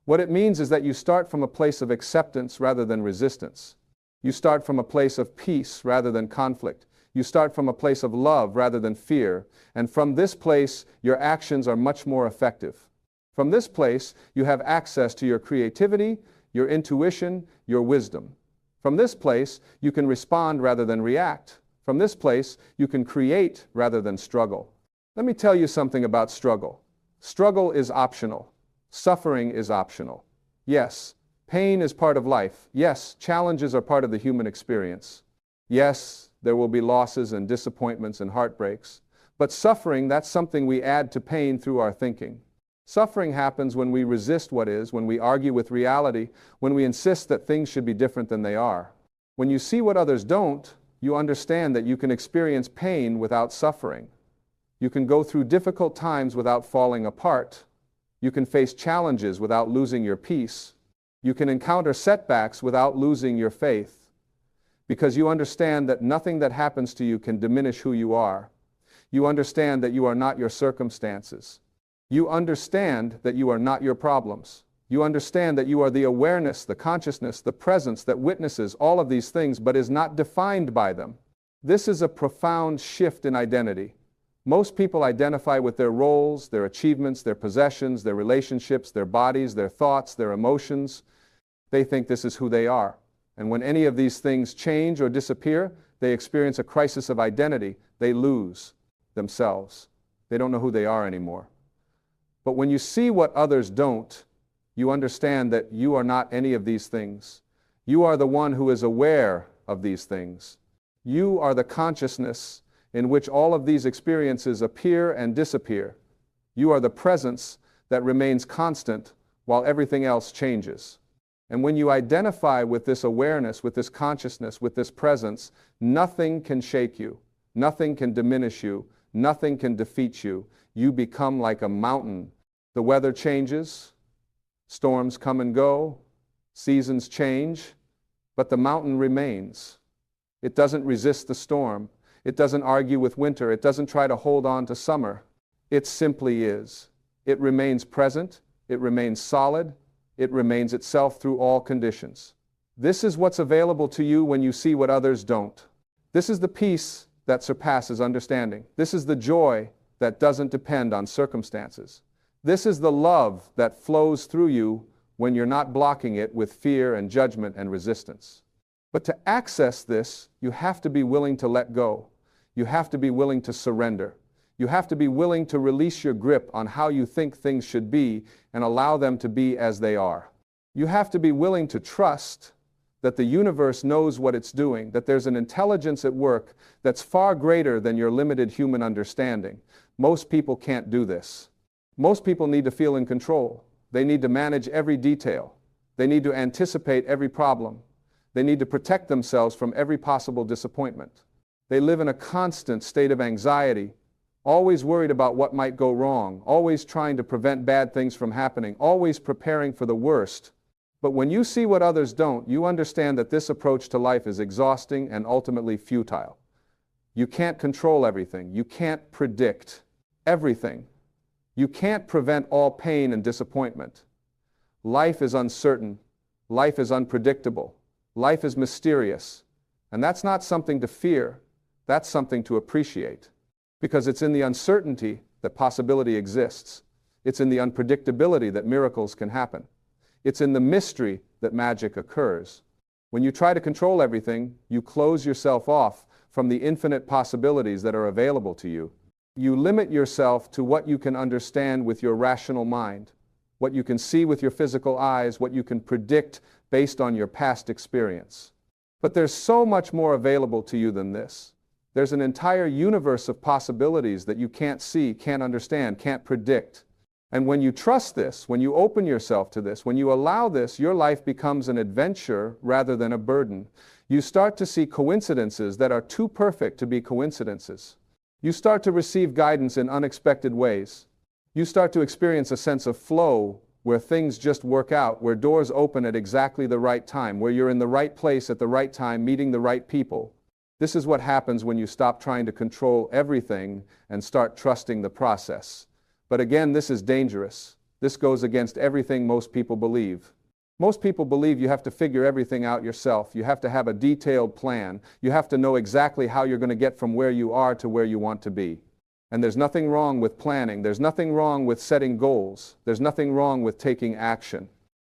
What it means is that you start from a place of acceptance rather than resistance. You start from a place of peace rather than conflict. You start from a place of love rather than fear. And from this place, your actions are much more effective. From this place, you have access to your creativity, your intuition, your wisdom. From this place, you can respond rather than react. From this place, you can create rather than struggle. Let me tell you something about struggle. Struggle is optional. Suffering is optional. Yes, pain is part of life. Yes, challenges are part of the human experience. Yes, there will be losses and disappointments and heartbreaks. But suffering, that's something we add to pain through our thinking. Suffering happens when we resist what is, when we argue with reality, when we insist that things should be different than they are. When you see what others don't, you understand that you can experience pain without suffering. You can go through difficult times without falling apart. You can face challenges without losing your peace. You can encounter setbacks without losing your faith. Because you understand that nothing that happens to you can diminish who you are. You understand that you are not your circumstances. You understand that you are not your problems. You understand that you are the awareness, the consciousness, the presence that witnesses all of these things but is not defined by them. This is a profound shift in identity. Most people identify with their roles, their achievements, their possessions, their relationships, their bodies, their thoughts, their emotions. They think this is who they are. And when any of these things change or disappear, they experience a crisis of identity. They lose themselves. They don't know who they are anymore. But when you see what others don't, you understand that you are not any of these things. You are the one who is aware of these things. You are the consciousness in which all of these experiences appear and disappear. You are the presence that remains constant while everything else changes. And when you identify with this awareness, with this consciousness, with this presence, nothing can shake you. Nothing can diminish you. Nothing can defeat you. You become like a mountain. The weather changes. Storms come and go, seasons change, but the mountain remains. It doesn't resist the storm. It doesn't argue with winter. It doesn't try to hold on to summer. It simply is. It remains present. It remains solid. It remains itself through all conditions. This is what's available to you when you see what others don't. This is the peace that surpasses understanding. This is the joy that doesn't depend on circumstances. This is the love that flows through you when you're not blocking it with fear and judgment and resistance. But to access this, you have to be willing to let go. You have to be willing to surrender. You have to be willing to release your grip on how you think things should be and allow them to be as they are. You have to be willing to trust that the universe knows what it's doing, that there's an intelligence at work that's far greater than your limited human understanding. Most people can't do this. Most people need to feel in control. They need to manage every detail. They need to anticipate every problem. They need to protect themselves from every possible disappointment. They live in a constant state of anxiety, always worried about what might go wrong, always trying to prevent bad things from happening, always preparing for the worst. But when you see what others don't, you understand that this approach to life is exhausting and ultimately futile. You can't control everything. You can't predict everything. You can't prevent all pain and disappointment. Life is uncertain. Life is unpredictable. Life is mysterious. And that's not something to fear. That's something to appreciate. Because it's in the uncertainty that possibility exists. It's in the unpredictability that miracles can happen. It's in the mystery that magic occurs. When you try to control everything, you close yourself off from the infinite possibilities that are available to you. You limit yourself to what you can understand with your rational mind, what you can see with your physical eyes, what you can predict based on your past experience. But there's so much more available to you than this. There's an entire universe of possibilities that you can't see, can't understand, can't predict. And when you trust this, when you open yourself to this, when you allow this, your life becomes an adventure rather than a burden. You start to see coincidences that are too perfect to be coincidences. You start to receive guidance in unexpected ways. You start to experience a sense of flow where things just work out, where doors open at exactly the right time, where you're in the right place at the right time, meeting the right people. This is what happens when you stop trying to control everything and start trusting the process. But again, this is dangerous. This goes against everything most people believe. Most people believe you have to figure everything out yourself. You have to have a detailed plan. You have to know exactly how you're going to get from where you are to where you want to be. And there's nothing wrong with planning. There's nothing wrong with setting goals. There's nothing wrong with taking action.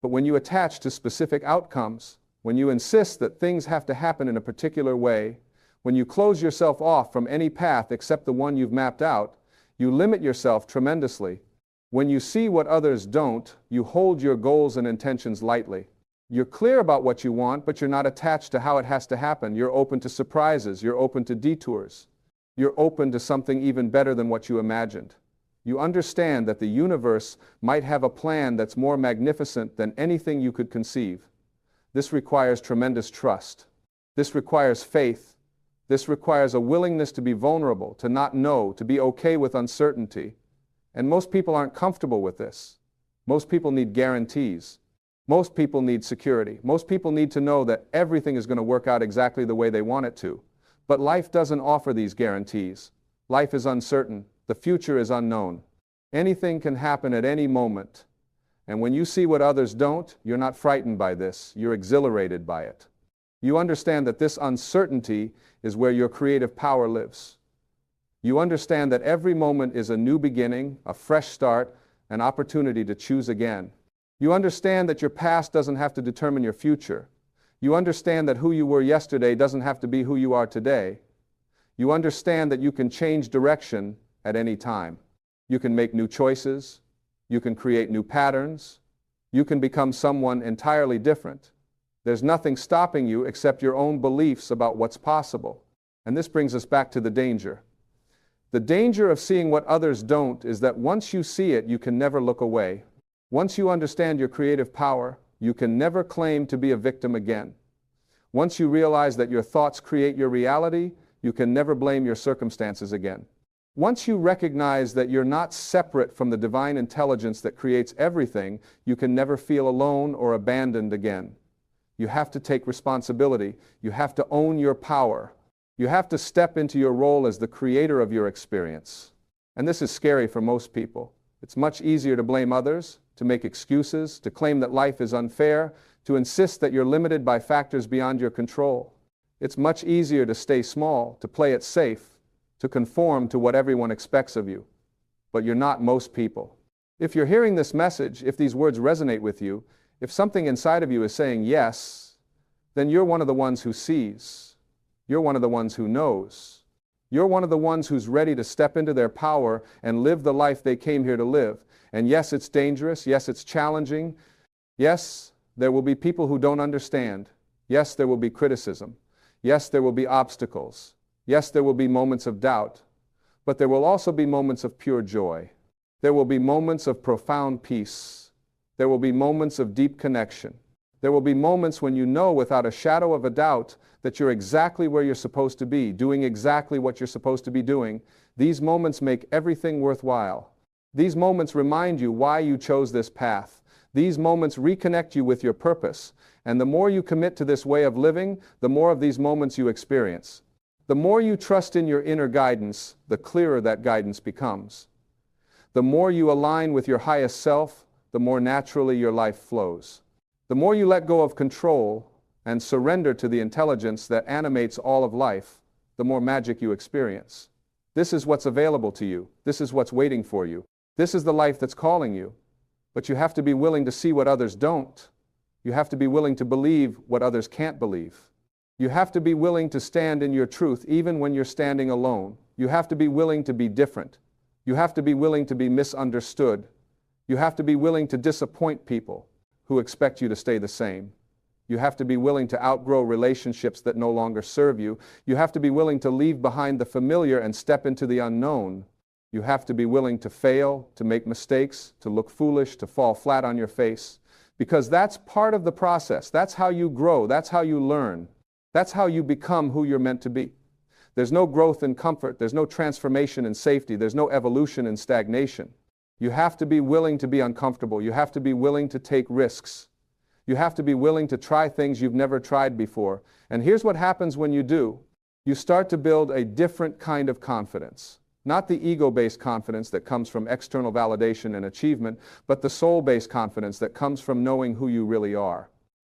But when you attach to specific outcomes, when you insist that things have to happen in a particular way, when you close yourself off from any path except the one you've mapped out, you limit yourself tremendously. When you see what others don't, you hold your goals and intentions lightly. You're clear about what you want, but you're not attached to how it has to happen. You're open to surprises. You're open to detours. You're open to something even better than what you imagined. You understand that the universe might have a plan that's more magnificent than anything you could conceive. This requires tremendous trust. This requires faith. This requires a willingness to be vulnerable, to not know, to be okay with uncertainty. And most people aren't comfortable with this. Most people need guarantees. Most people need security. Most people need to know that everything is going to work out exactly the way they want it to. But life doesn't offer these guarantees. Life is uncertain. The future is unknown. Anything can happen at any moment. And when you see what others don't, you're not frightened by this. You're exhilarated by it. You understand that this uncertainty is where your creative power lives. You understand that every moment is a new beginning, a fresh start, an opportunity to choose again. You understand that your past doesn't have to determine your future. You understand that who you were yesterday doesn't have to be who you are today. You understand that you can change direction at any time. You can make new choices. You can create new patterns. You can become someone entirely different. There's nothing stopping you except your own beliefs about what's possible. And this brings us back to the danger. The danger of seeing what others don't is that once you see it, you can never look away. Once you understand your creative power, you can never claim to be a victim again. Once you realize that your thoughts create your reality, you can never blame your circumstances again. Once you recognize that you're not separate from the divine intelligence that creates everything, you can never feel alone or abandoned again. You have to take responsibility. You have to own your power. You have to step into your role as the creator of your experience. And this is scary for most people. It's much easier to blame others, to make excuses, to claim that life is unfair, to insist that you're limited by factors beyond your control. It's much easier to stay small, to play it safe, to conform to what everyone expects of you. But you're not most people. If you're hearing this message, if these words resonate with you, if something inside of you is saying yes, then you're one of the ones who sees. You're one of the ones who knows. You're one of the ones who's ready to step into their power and live the life they came here to live. And yes, it's dangerous. Yes, it's challenging. Yes, there will be people who don't understand. Yes, there will be criticism. Yes, there will be obstacles. Yes, there will be moments of doubt. But there will also be moments of pure joy. There will be moments of profound peace. There will be moments of deep connection. There will be moments when you know without a shadow of a doubt that you're exactly where you're supposed to be, doing exactly what you're supposed to be doing. These moments make everything worthwhile. These moments remind you why you chose this path. These moments reconnect you with your purpose. And the more you commit to this way of living, the more of these moments you experience. The more you trust in your inner guidance, the clearer that guidance becomes. The more you align with your highest self, the more naturally your life flows. The more you let go of control and surrender to the intelligence that animates all of life, the more magic you experience. This is what's available to you. This is what's waiting for you. This is the life that's calling you. But you have to be willing to see what others don't. You have to be willing to believe what others can't believe. You have to be willing to stand in your truth even when you're standing alone. You have to be willing to be different. You have to be willing to be misunderstood. You have to be willing to disappoint people who expect you to stay the same. You have to be willing to outgrow relationships that no longer serve you. You have to be willing to leave behind the familiar and step into the unknown. You have to be willing to fail, to make mistakes, to look foolish, to fall flat on your face. Because that's part of the process. That's how you grow. That's how you learn. That's how you become who you're meant to be. There's no growth in comfort. There's no transformation in safety. There's no evolution in stagnation. You have to be willing to be uncomfortable. You have to be willing to take risks. You have to be willing to try things you've never tried before. And here's what happens when you do. You start to build a different kind of confidence. Not the ego-based confidence that comes from external validation and achievement, but the soul-based confidence that comes from knowing who you really are.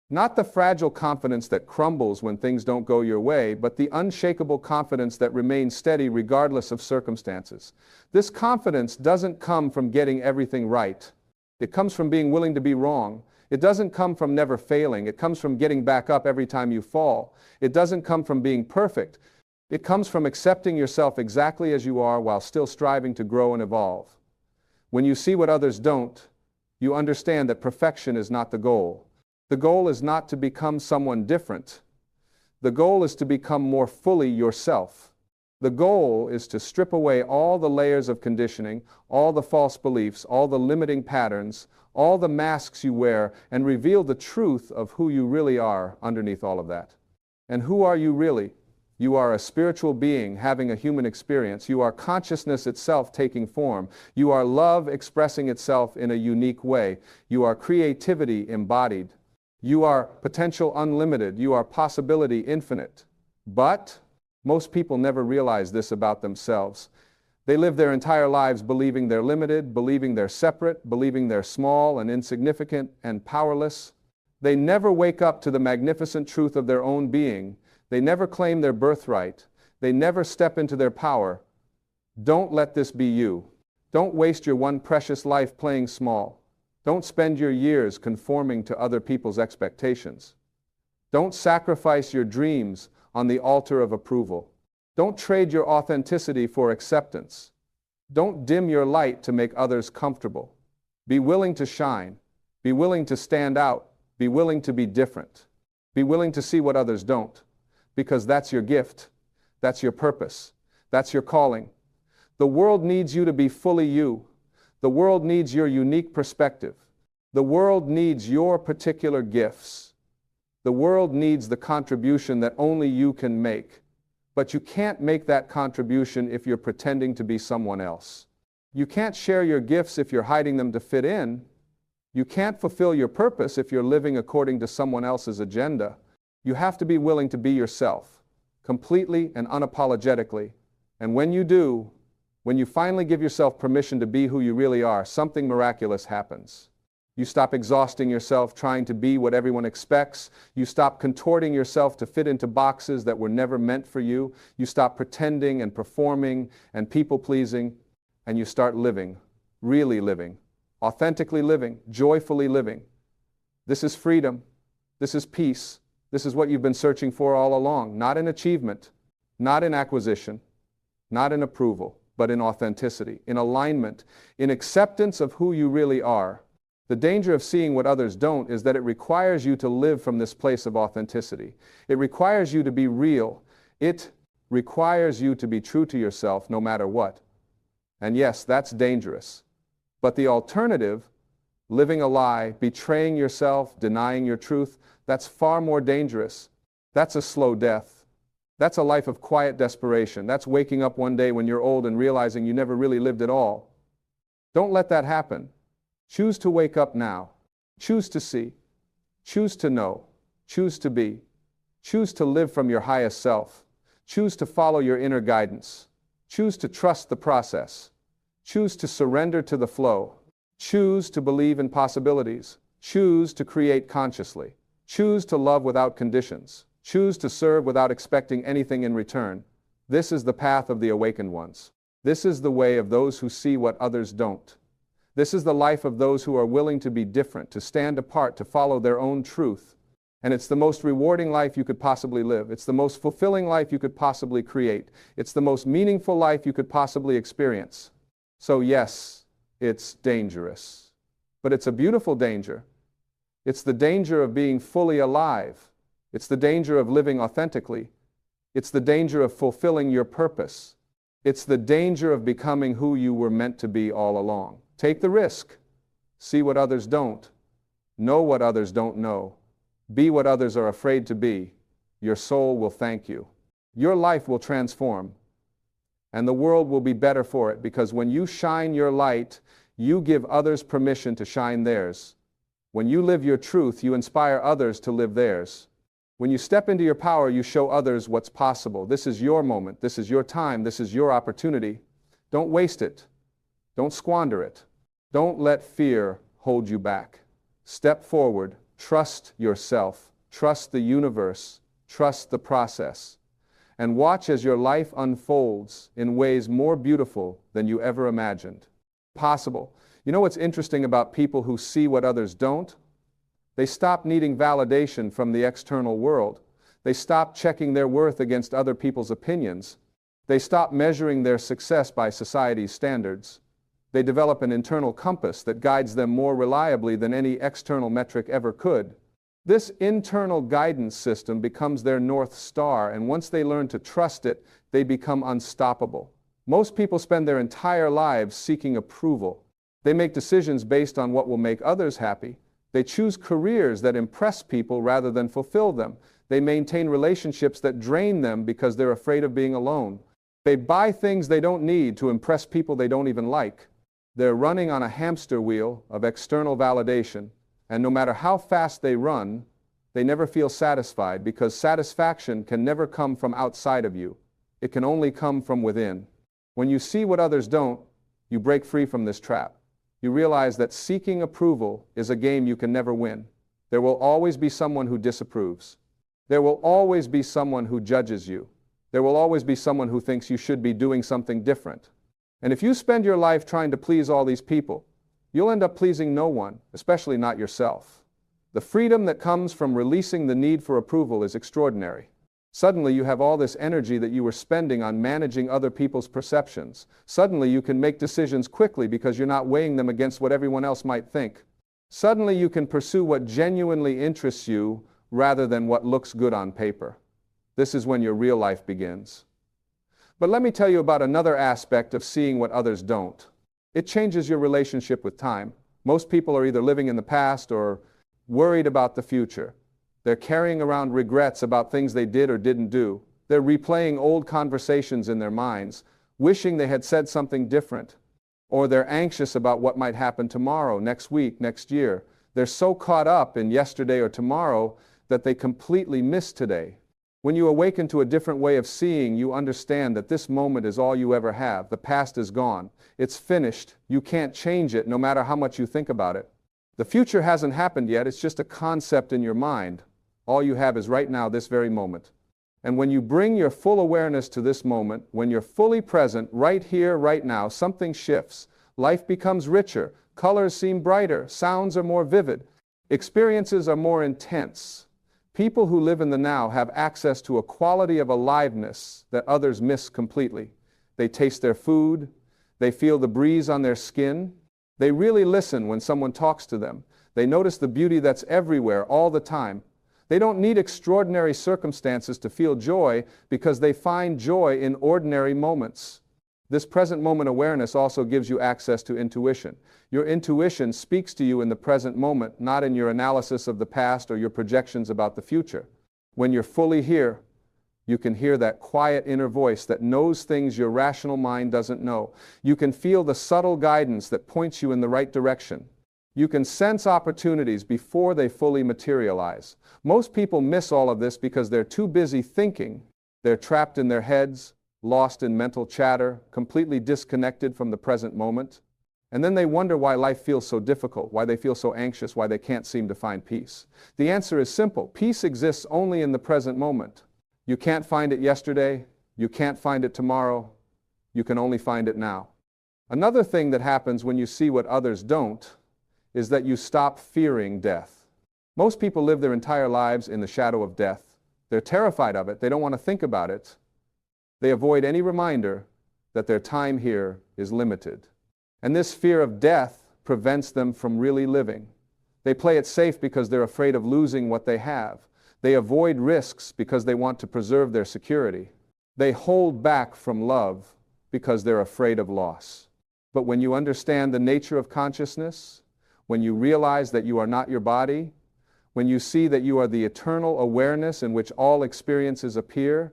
Not the fragile confidence that crumbles when things don't go your way, but the unshakable confidence that remains steady regardless of circumstances. This confidence doesn't come from getting everything right. It comes from being willing to be wrong. It doesn't come from never failing. It comes from getting back up every time you fall. It doesn't come from being perfect. It comes from accepting yourself exactly as you are while still striving to grow and evolve. When you see what others don't, you understand that perfection is not the goal. The goal is not to become someone different. The goal is to become more fully yourself. The goal is to strip away all the layers of conditioning, all the false beliefs, all the limiting patterns, all the masks you wear, and reveal the truth of who you really are underneath all of that. And who are you really? You are a spiritual being having a human experience. You are consciousness itself taking form. You are love expressing itself in a unique way. You are creativity embodied. You are potential unlimited. You are possibility infinite. But most people never realize this about themselves. They live their entire lives believing they're limited, believing they're separate, believing they're small and insignificant and powerless. They never wake up to the magnificent truth of their own being. They never claim their birthright. They never step into their power. Don't let this be you. Don't waste your one precious life playing small. Don't spend your years conforming to other people's expectations. Don't sacrifice your dreams on the altar of approval. Don't trade your authenticity for acceptance. Don't dim your light to make others comfortable. Be willing to shine. Be willing to stand out. Be willing to be different. Be willing to see what others don't. Because that's your gift. That's your purpose. That's your calling. The world needs you to be fully you. The world needs your unique perspective. The world needs your particular gifts. The world needs the contribution that only you can make. But you can't make that contribution if you're pretending to be someone else. You can't share your gifts if you're hiding them to fit in. You can't fulfill your purpose if you're living according to someone else's agenda. You have to be willing to be yourself, completely and unapologetically. And when you do, when you finally give yourself permission to be who you really are, something miraculous happens. You stop exhausting yourself trying to be what everyone expects. You stop contorting yourself to fit into boxes that were never meant for you. You stop pretending and performing and people-pleasing, and you start living, really living, authentically living, joyfully living. This is freedom. This is peace. This is what you've been searching for all along, not in achievement, not in acquisition, not in approval, but in authenticity, in alignment, in acceptance of who you really are. The danger of seeing what others don't is that it requires you to live from this place of authenticity. It requires you to be real. It requires you to be true to yourself no matter what. And yes, that's dangerous. But the alternative, living a lie, betraying yourself, denying your truth, that's far more dangerous. That's a slow death. That's a life of quiet desperation. That's waking up one day when you're old and realizing you never really lived at all. Don't let that happen. Choose to wake up now. Choose to see. Choose to know. Choose to be. Choose to live from your highest self. Choose to follow your inner guidance. Choose to trust the process. Choose to surrender to the flow. Choose to believe in possibilities. Choose to create consciously. Choose to love without conditions. Choose to serve without expecting anything in return. This is the path of the awakened ones. This is the way of those who see what others don't. This is the life of those who are willing to be different, to stand apart, to follow their own truth. And it's the most rewarding life you could possibly live. It's the most fulfilling life you could possibly create. It's the most meaningful life you could possibly experience. So yes, it's dangerous. But it's a beautiful danger. It's the danger of being fully alive. It's the danger of living authentically. It's the danger of fulfilling your purpose. It's the danger of becoming who you were meant to be all along. Take the risk. See what others don't. Know what others don't know. Be what others are afraid to be. Your soul will thank you. Your life will transform. And the world will be better for it, because when you shine your light, you give others permission to shine theirs. When you live your truth, you inspire others to live theirs. When you step into your power, you show others what's possible. This is your moment. This is your time. This is your opportunity. Don't waste it. Don't squander it. Don't let fear hold you back. Step forward. Trust yourself. Trust the universe. Trust the process. And watch as your life unfolds in ways more beautiful than you ever imagined. Possible. You know what's interesting about people who see what others don't? They stop needing validation from the external world. They stop checking their worth against other people's opinions. They stop measuring their success by society's standards. They develop an internal compass that guides them more reliably than any external metric ever could. This internal guidance system becomes their North Star, and once they learn to trust it, they become unstoppable. Most people spend their entire lives seeking approval. They make decisions based on what will make others happy. They choose careers that impress people rather than fulfill them. They maintain relationships that drain them because they're afraid of being alone. They buy things they don't need to impress people they don't even like. They're running on a hamster wheel of external validation, and no matter how fast they run, they never feel satisfied because satisfaction can never come from outside of you. It can only come from within. When you see what others don't, you break free from this trap. You realize that seeking approval is a game you can never win. There will always be someone who disapproves. There will always be someone who judges you. There will always be someone who thinks you should be doing something different. And if you spend your life trying to please all these people, you'll end up pleasing no one, especially not yourself. The freedom that comes from releasing the need for approval is extraordinary. Suddenly you have all this energy that you were spending on managing other people's perceptions. Suddenly you can make decisions quickly because you're not weighing them against what everyone else might think. Suddenly you can pursue what genuinely interests you rather than what looks good on paper. This is when your real life begins. But let me tell you about another aspect of seeing what others don't. It changes your relationship with time. Most people are either living in the past or worried about the future. They're carrying around regrets about things they did or didn't do. They're replaying old conversations in their minds, wishing they had said something different. Or they're anxious about what might happen tomorrow, next week, next year. They're so caught up in yesterday or tomorrow that they completely miss today. When you awaken to a different way of seeing, you understand that this moment is all you ever have. The past is gone. It's finished. You can't change it no matter how much you think about it. The future hasn't happened yet. It's just a concept in your mind. All you have is right now, this very moment. And when you bring your full awareness to this moment, when you're fully present, right here, right now, something shifts. Life becomes richer. Colors seem brighter. Sounds are more vivid. Experiences are more intense. People who live in the now have access to a quality of aliveness that others miss completely. They taste their food. They feel the breeze on their skin. They really listen when someone talks to them. They notice the beauty that's everywhere all the time. They don't need extraordinary circumstances to feel joy because they find joy in ordinary moments. This present moment awareness also gives you access to intuition. Your intuition speaks to you in the present moment, not in your analysis of the past or your projections about the future. When you're fully here, you can hear that quiet inner voice that knows things your rational mind doesn't know. You can feel the subtle guidance that points you in the right direction. You can sense opportunities before they fully materialize. Most people miss all of this because they're too busy thinking. They're trapped in their heads, lost in mental chatter, completely disconnected from the present moment. And then they wonder why life feels so difficult, why they feel so anxious, why they can't seem to find peace. The answer is simple. Peace exists only in the present moment. You can't find it yesterday. You can't find it tomorrow. You can only find it now. Another thing that happens when you see what others don't is that you stop fearing death. Most people live their entire lives in the shadow of death. They're terrified of it. They don't want to think about it. They avoid any reminder that their time here is limited. And this fear of death prevents them from really living. They play it safe because they're afraid of losing what they have. They avoid risks because they want to preserve their security. They hold back from love because they're afraid of loss. But when you understand the nature of consciousness, when you realize that you are not your body, when you see that you are the eternal awareness in which all experiences appear,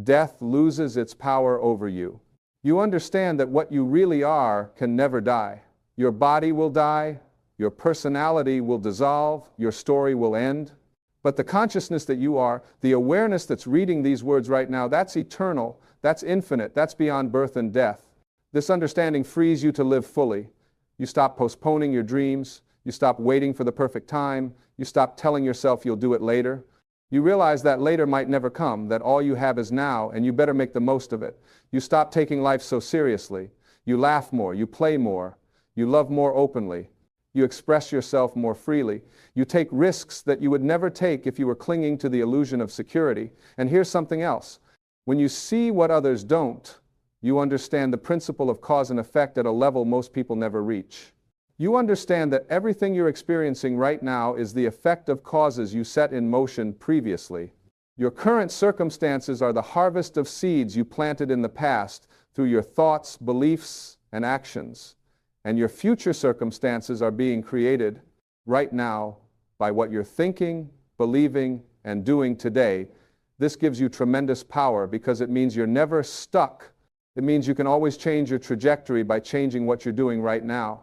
death loses its power over you. You understand that what you really are can never die. Your body will die, your personality will dissolve, your story will end. But the consciousness that you are, the awareness that's reading these words right now, that's eternal, that's infinite, that's beyond birth and death. This understanding frees you to live fully. You stop postponing your dreams. You stop waiting for the perfect time. You stop telling yourself you'll do it later. You realize that later might never come, that all you have is now, and you better make the most of it. You stop taking life so seriously. You laugh more. You play more. You love more openly. You express yourself more freely. You take risks that you would never take if you were clinging to the illusion of security. And here's something else. When you see what others don't, you understand the principle of cause and effect at a level most people never reach. You understand that everything you're experiencing right now is the effect of causes you set in motion previously. Your current circumstances are the harvest of seeds you planted in the past through your thoughts, beliefs, and actions. And your future circumstances are being created right now by what you're thinking, believing, and doing today, this gives you tremendous power because it means you're never stuck. It means you can always change your trajectory by changing what you're doing right now.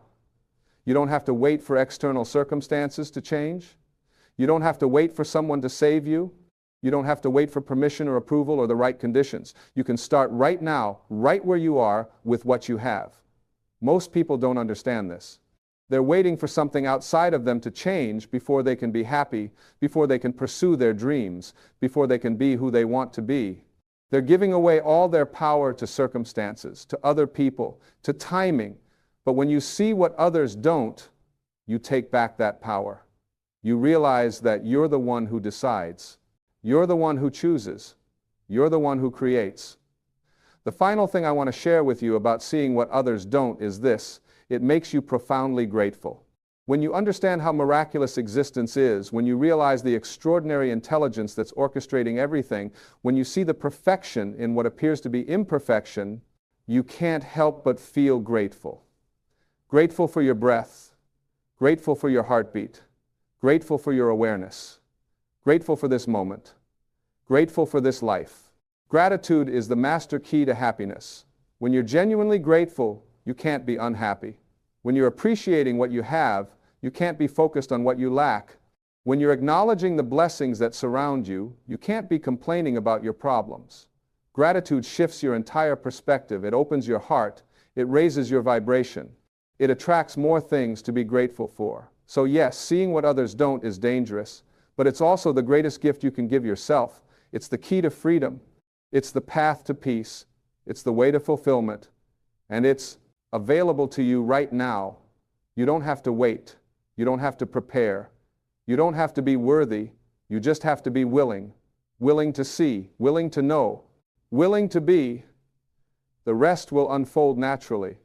You don't have to wait for external circumstances to change. You don't have to wait for someone to save you. You don't have to wait for permission or approval or the right conditions. You can start right now, right where you are, with what you have. Most people don't understand this. They're waiting for something outside of them to change before they can be happy, before they can pursue their dreams, before they can be who they want to be. They're giving away all their power to circumstances, to other people, to timing. But when you see what others don't, you take back that power. You realize that you're the one who decides. You're the one who chooses. You're the one who creates. The final thing I want to share with you about seeing what others don't is this: it makes you profoundly grateful. When you understand how miraculous existence is, when you realize the extraordinary intelligence that's orchestrating everything, when you see the perfection in what appears to be imperfection, you can't help but feel grateful. Grateful for your breath, grateful for your heartbeat, grateful for your awareness, grateful for this moment, grateful for this life. Gratitude is the master key to happiness. When you're genuinely grateful, you can't be unhappy. When you're appreciating what you have, you can't be focused on what you lack. When you're acknowledging the blessings that surround you, you can't be complaining about your problems. Gratitude shifts your entire perspective. It opens your heart. It raises your vibration. It attracts more things to be grateful for. So yes, seeing what others don't is dangerous, but it's also the greatest gift you can give yourself. It's the key to freedom. It's the path to peace. It's the way to fulfillment. And it's available to you right now. You don't have to wait. You don't have to prepare. You don't have to be worthy. You just have to be willing. Willing to see, willing to know, willing to be. The rest will unfold naturally.